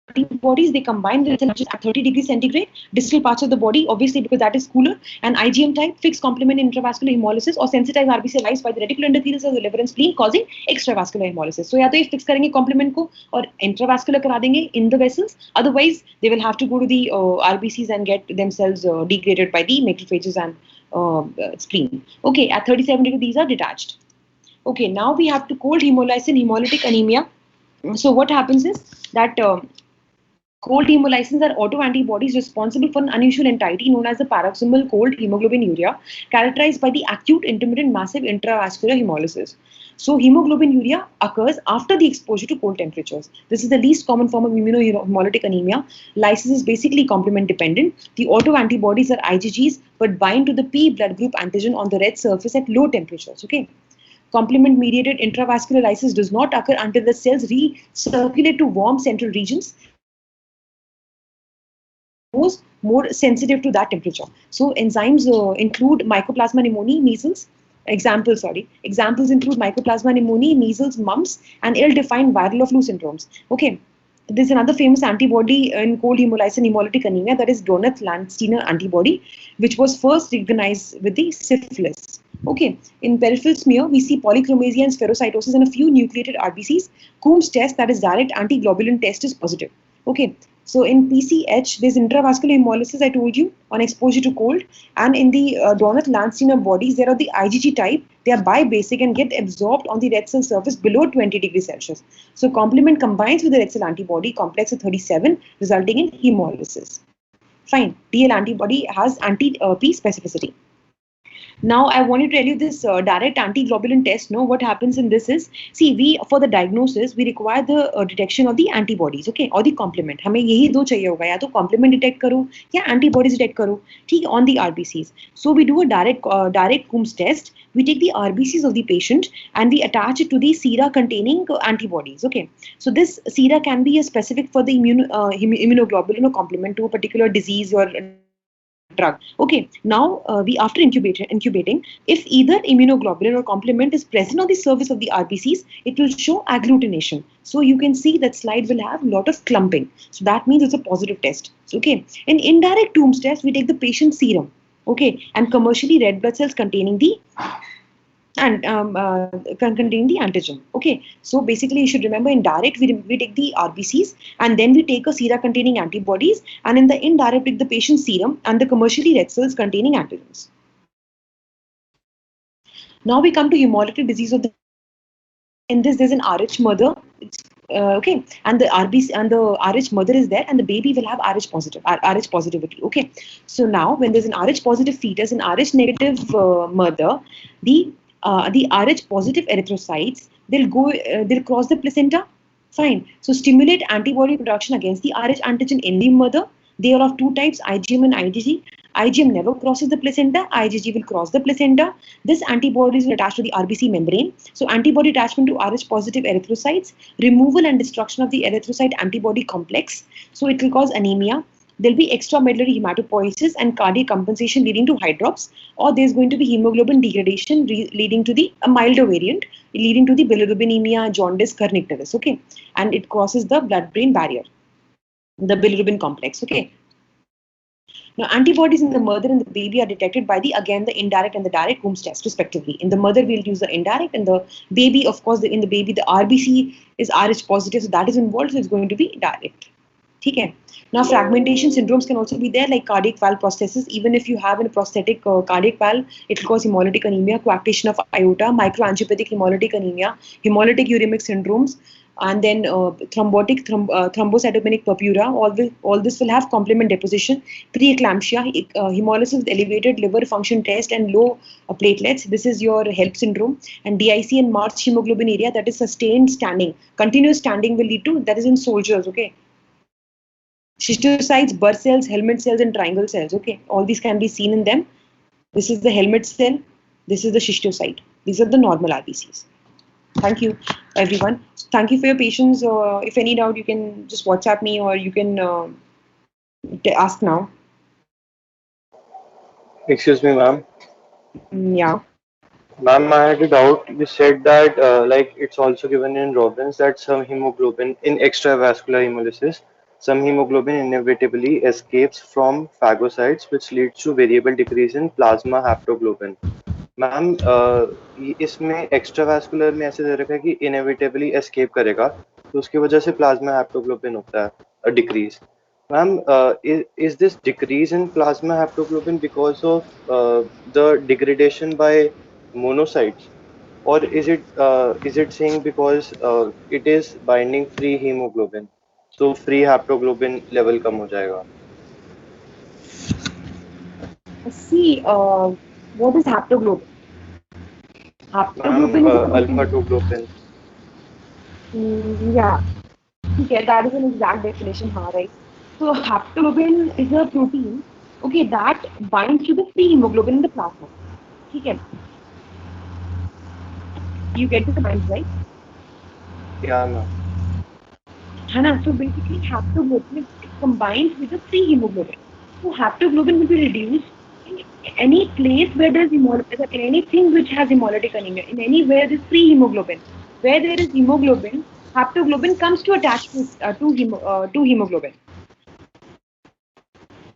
antibodies, they combine with at 30 degrees centigrade, distal parts of the body, obviously because that is cooler, and IgM type, fixed complement intravascular hemolysis, or sensitize RBC lyse by the reticular endothelial cells of the liver and spleen, causing extravascular hemolysis. So या तो ये fix करेंगे complement को और intravascular करा देंगे in the vessels. Otherwise, they will have to go to the RBCs and get themselves degraded by the macrophages and spleen. Okay, at 37 degrees, these are detached. Okay, now we have to cold hemolysin hemolytic anemia. So what happens is that cold hemolysins are autoantibodies responsible for an unusual entity known as the paroxysmal cold hemoglobinuria, characterized by the acute, intermittent, massive intravascular hemolysis. So hemoglobinuria occurs after the exposure to cold temperatures. This is the least common form of immunohemolytic anemia. Lysis is basically complement dependent. The autoantibodies are IgGs but bind to the P blood group antigen on the red surface at low temperatures. Okay. Complement-mediated intravascular lysis does not occur until the cells recirculate to warm central regions, more sensitive to that temperature. So enzymes include Mycoplasma pneumoniae, measles. Examples include Mycoplasma pneumoniae, measles, mumps, and ill-defined viral flu syndromes. Okay. There's another famous antibody in cold hemolysin hemolytic anemia, that is Donath-Landsteiner antibody, which was first recognized with the syphilis. Okay, in peripheral smear, we see polychromasia and spherocytosis in a few nucleated RBCs. Coombs test, that is direct antiglobulin test, is positive. Okay, so in PCH, there's intravascular hemolysis, I told you, on exposure to cold. And in the Donath-Landsteiner bodies, there are the IgG type. They are bibasic and get absorbed on the red cell surface below 20 degrees Celsius. So complement combines with the red cell antibody complex at 37, resulting in hemolysis. Fine, DL antibody has anti-P specificity. Now, I want to tell you this direct antiglobulin test. No, what happens in this is, see, for the diagnosis, we require the detection of the antibodies, okay, or the complement. हमें यही दो चाहिए होगा, या तो complement detect करो, या antibodies detect करो, ठीक, on the RBCs. So we do a direct Coombs test. We take the RBCs of the patient and we attach it to the sera containing antibodies. Okay, so this sera can be a specific for the immunoglobulin or complement to a particular disease or drug. Okay, now we after incubating, if either immunoglobulin or complement is present on the surface of the RBCs, it will show agglutination. So you can see that slide will have a lot of clumping. So that means it's a positive test. Okay, in indirect Coombs test, we take the patient's serum. Okay, and commercially red blood cells containing the and containing the antigen. Okay, so basically you should remember in direct we take the RBCs and then we take a sera containing antibodies, and in the indirect take the patient's serum and the commercially red cells containing antigens. Now we come to hemolytic disease of the. In this, there's an Rh mother. Okay, and the RBC and the Rh mother is there, and the baby will have Rh positivity. Okay, so now when there's an Rh positive fetus and Rh negative mother, the Rh positive erythrocytes they'll cross the placenta. Fine. So stimulate antibody production against the Rh antigen in the mother. They are of two types, IgM and IgG. IgM never crosses the placenta. IgG will cross the placenta. This antibodies will attach to the RBC membrane. So antibody attachment to Rh positive erythrocytes, removal and destruction of the erythrocyte antibody complex. So it will cause anemia. There'll be extramedullary hematopoiesis and cardiac compensation leading to hydrops, or there's going to be hemoglobin degradation leading to a milder variant, leading to the bilirubinemia, jaundice, kernicterus. Okay, and it crosses the blood-brain barrier, the bilirubin complex. Okay. Now, antibodies in the mother and the baby are detected by the indirect and the direct Coombs test, respectively. In the mother, we'll use the indirect, and the baby, of course, in the baby, the RBC is Rh positive, so that is involved, so it's going to be direct. Okay. Now, fragmentation syndromes can also be there, like cardiac valve prosthesis. Even if you have a prosthetic cardiac valve, it will cause hemolytic anemia, coarctation of aorta, microangiopathic hemolytic anemia, hemolytic uremic syndromes, and then thrombocytopenic purpura. All this will have complement deposition, preeclampsia, hemolysis with elevated liver function test and low platelets. This is your HELP syndrome. And DIC and March hemoglobin area, that is sustained standing. Continuous standing will lead to, that is in soldiers, okay. Schistocytes, Burr cells, helmet cells, and triangle cells. Okay, all these can be seen in them. This is the helmet cell. This is the schistocyte. These are the normal RBCs. Thank you, everyone. Thank you for your patience. If any doubt, you can just WhatsApp me, or you can ask now. Excuse me, ma'am. Yeah. Ma'am, I had a doubt. You said that like it's also given in Robbins that some hemoglobin in extravascular hemolysis, some hemoglobin inevitably escapes from phagocytes, which leads to variable decrease in plasma haptoglobin. Ma'am इसमें extravascular में ऐसे दे रखा है कि inevitably escape करेगा, तो उसकी वजह से प्लाज्मा हैप्टोग्लोबिन होता है decrease. Ma'am, is this decrease in plasma haptoglobin because of the degradation by monocytes, or is it saying because it is binding free hemoglobin, so free haptoglobin level कम हो जाएगा? See, what is haptoglobin? Haptoglobin is alpha-2 globin. Yeah. Okay, that is an exact definition, right? So haptoglobin is a protein, okay, that binds to the free hemoglobin in the plasma. Okay. You get the point, right? Yeah, no. So basically, haptoglobin combines with the free hemoglobin. So haptoglobin will be reduced in any place where there is hemoglobin, in anything which has hemolytic anemia, in anywhere there is free hemoglobin. Where there is hemoglobin, haptoglobin comes to attach to hemoglobin.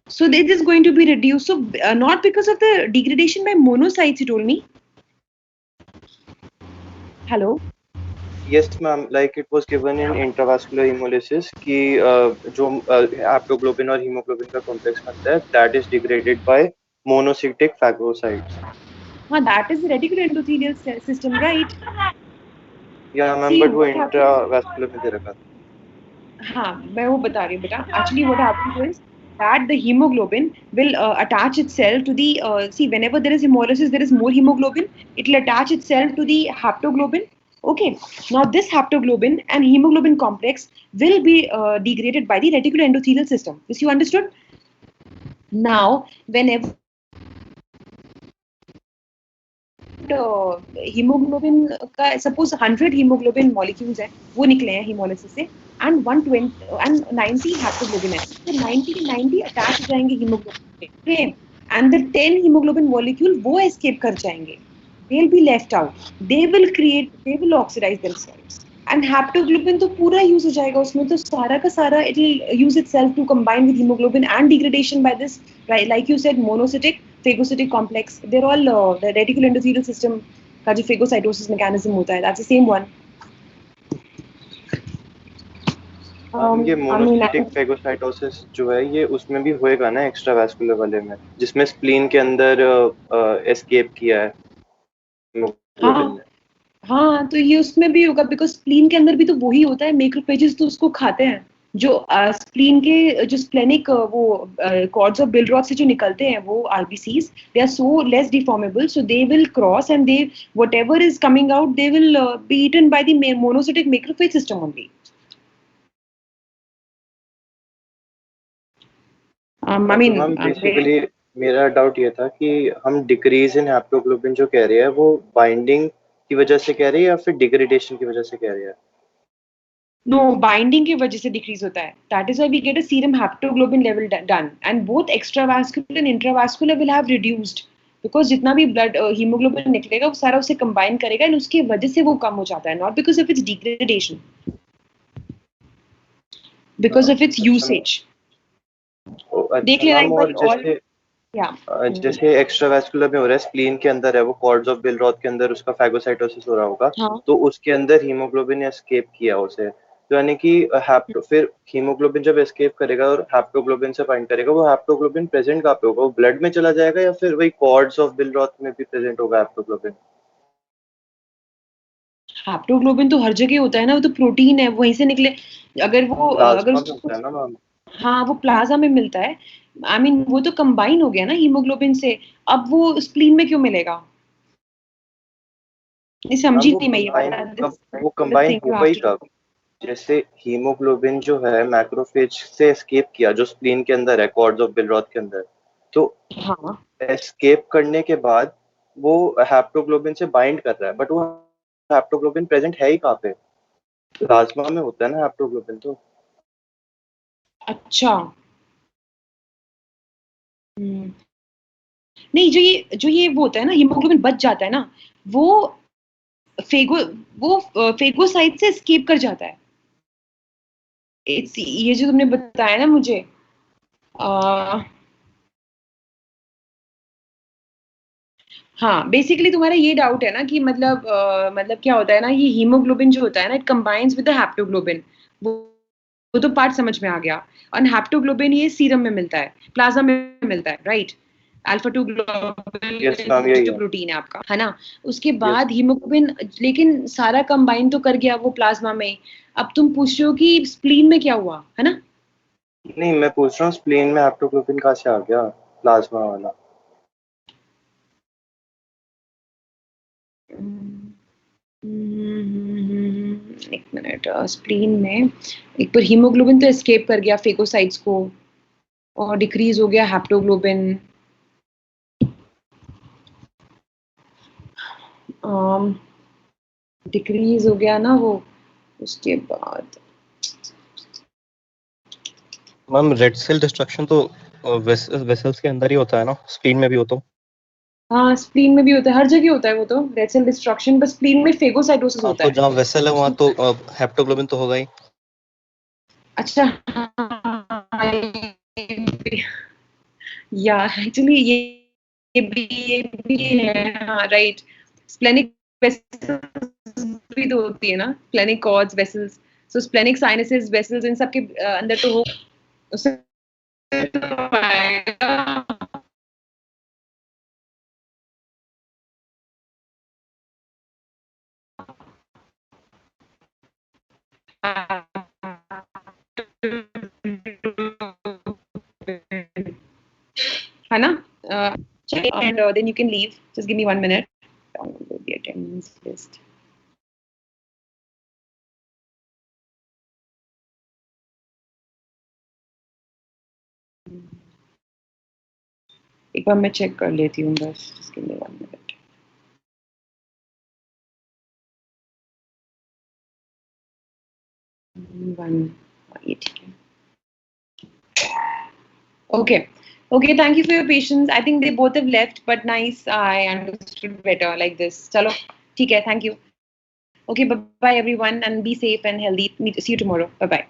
So this is going to be reduced. So not because of the degradation by monocytes, you told me. Hello. Yes, ma'am. Like it was given in intravascular hemolysis कि जो haptoglobin और hemoglobin का complex बनता है, that is degraded by monocytic phagocytes. That is the reticuloendothelial system, right? Yeah, ma'am. But वो intravascular में दे रखा था. हाँ, मैं वो बता रही हूँ बेटा. Actually, what happens is that the hemoglobin will attach itself to the see, whenever there is hemolysis, there is more hemoglobin. It will attach itself to the haptoglobin. Okay. Now this haptoglobin and hemoglobin complex will be degraded by the reticuloendothelial system. This you understood? Now, whenever hemoglobin का suppose 100 hemoglobin molecules है, वो निकले हैं hemolysis से, and 120 and 90 haptoglobin है, तो 90 attach हो जाएंगे hemoglobin पे, okay? And the 10 hemoglobin molecule वो escape कर जाएंगे. They'll be left out. They will oxidize themselves. And haptoglobin तो पूरा use हो जाएगा उसमें, तो सारा का सारा it will use itself to combine with hemoglobin and degradation by this, right? Like you said, monocytic, phagocytic complex. They're all the reticuloendothelial system का जो फेगोसाइटोसिस मैकेनिज्म होता है, दैट्स द सेम वन. ये मोनोसिटिक फेगोसाइटोसिस जो है ये उसमें भी होएगा ना एक्स्ट्रावैस्कुलर वाले में, जिसमें स्प्लीन के अंदर एस्केप किया है हेमोग्लोबिन ने. हाँ, तो ये उसमें भी होगा बिकॉज स्प्लीन के अंदर भी तो वही होता है. मैक्रोफेजेस तो उसको खाते हैं. जो स्प्लीन के जो स्प्लेनिक वो कॉर्ड्स ऑफ बिलरॉथ से जो निकलते हैं वो RBCs, they are so less deformable, so they will cross and they whatever is coming out they will be eaten by the monocytic macrophage system only. I mean, basically मेरा doubt ये था कि हम डिक्रीज इन हैप्टोग्लोबिन जो कह रहे हैं वो बाइंडिंग की वजह से कह रहे हैं या फिर डिग्रेडेशन की वजह से कह रहे हैं? No, binding की वजह से decrease होता है. That is why we get a serum haptoglobin level done, and both extravascular and intravascular will have reduced because जितना भी blood hemoglobin निकलेगा वो सारा उसे combine करेगा and उसकी वजह से वो कम हो जाता है, not because of its degradation, because of its usage. देख लेना एक बार. और जैसे एक्स्ट्रावैस्कुलर में हो रहा है, स्प्लीन के अंदर है वो, कॉर्ड्स ऑफ बिलरॉथ के अंदर उसका फैगोसाइटोसिस हो रहा होगा. तो उसके अंदर हीमोग्लोबिन ने एस्केप किया उसे, तो यानी कि फिर हीमोग्लोबिन जब एस्केप करेगा और हैप्टोग्लोबिन से बाइंड करेगा, वो हैप्टोग्लोबिन प्रेजेंट कहाँ पे होगा? वो ब्लड में चला जाएगा या फिर वही कॉर्ड्स ऑफ बिलरॉथ में भी प्रेजेंट होगा हैप्टोग्लोबिन? हैप्टोग्लोबिन तो हर जगह होता है ना, वो तो प्रोटीन है, वहीं से निकले. अगर वो होता है ना मैम. हाँ, वो प्लाज्मा में मिलता है. I mean, वो तो कंबाइन हो गया ना हीमोग्लोबिन से, अब वो स्प्लीन में क्यों मिलेगा? नहीं समझी नहीं मैं ये बात. वो कंबाइन होगा ही कब? जैसे हीमोग्लोबिन जो है मैक्रोफेज से एस्केप किया जो स्प्लीन के अंदर है, कॉर्ड्स ऑफ बिलरॉथ के अंदर, तो एस्केप करने के बाद वो हैप्टोग्लोबिन से बाइंड कर रहा है, बट वो हैप्टोग्लोबिन प्रेजेंट है ही कहाँ पे? प्लाज्मा में होता है ना हैप्टोग्लोबिन तो. अच्छा. नहीं, जो ये वो होता है ना, हीमोग्लोबिन बच जाता है ना, वो फेगोसाइट से एस्केप कर जाता है. ये जो तुमने बताया ना मुझे, हाँ, बेसिकली तुम्हारा ये डाउट है ना कि मतलब क्या होता है ना, ये हीमोग्लोबिन जो होता है ना, it combines with the haptoglobin. वो तो पार्ट समझ में आ गया. और हैप्टोग्लोबिन ये सीरम में मिलता है, प्लाज्मा में मिलता है, राइट? अल्फा 2 ग्लोबुलिन प्रोटीन है आपका, है ना? उसके बाद हीमोग्लोबिन, लेकिन सारा कंबाइन तो कर गया वो प्लाज्मा में. अब तुम पूछ रहे हो कि स्प्लीन में क्या हुआ, है ना? नहीं, मैं पूछ रहा हूँ स्प्लीन में हैप्टोग्लोबिन कहाँ से आ गया, प्लाज्मा वाला? एक मिनट. स्प्लीन में एक बार हीमोग्लोबिन तो एस्केप कर गया फेगोसाइट्स को और डिक्रीज हो गया हैप्टोग्लोबिन. डिक्रीज हो गया ना वो. उसके बाद मैम रेड सेल डिस्ट्रक्शन तो वेसल्स के अंदर ही होता है ना, स्प्लीन में भी होता है? हाँ, स्प्लीन में भी होता है, हर जगह होता है वो तो रेड सेल डिस्ट्रक्शन, बस स्प्लीन में फेगोसाइटोसिस होता है. तो जहाँ वेसल है वहाँ तो हैप्टोग्लोबिन तो होगा ही. अच्छा. या एक्चुअली ये भी है. हाँ, राइट. स्प्लेनिक वेसल्स भी तो होती है ना, स्प्लेनिक कॉर्ड्स, वेसल्स. सो स्प्लेनिक साइनसेस, वेसल्स, इन सब के अंदर तो हो उससे तो आएगा. है ना? And then you can leave. Just give me 1 minute. Download the attendance list. एक बार मैं चेक कर लेती हूँ बस. Just give me 1 minute. ये ठीक है. Okay, thank you for your patience. I think they both have left, but nice. I understood better like this. Chalo, ठीक है, thank you. Okay, bye everyone, and be safe and healthy. See you tomorrow. Bye.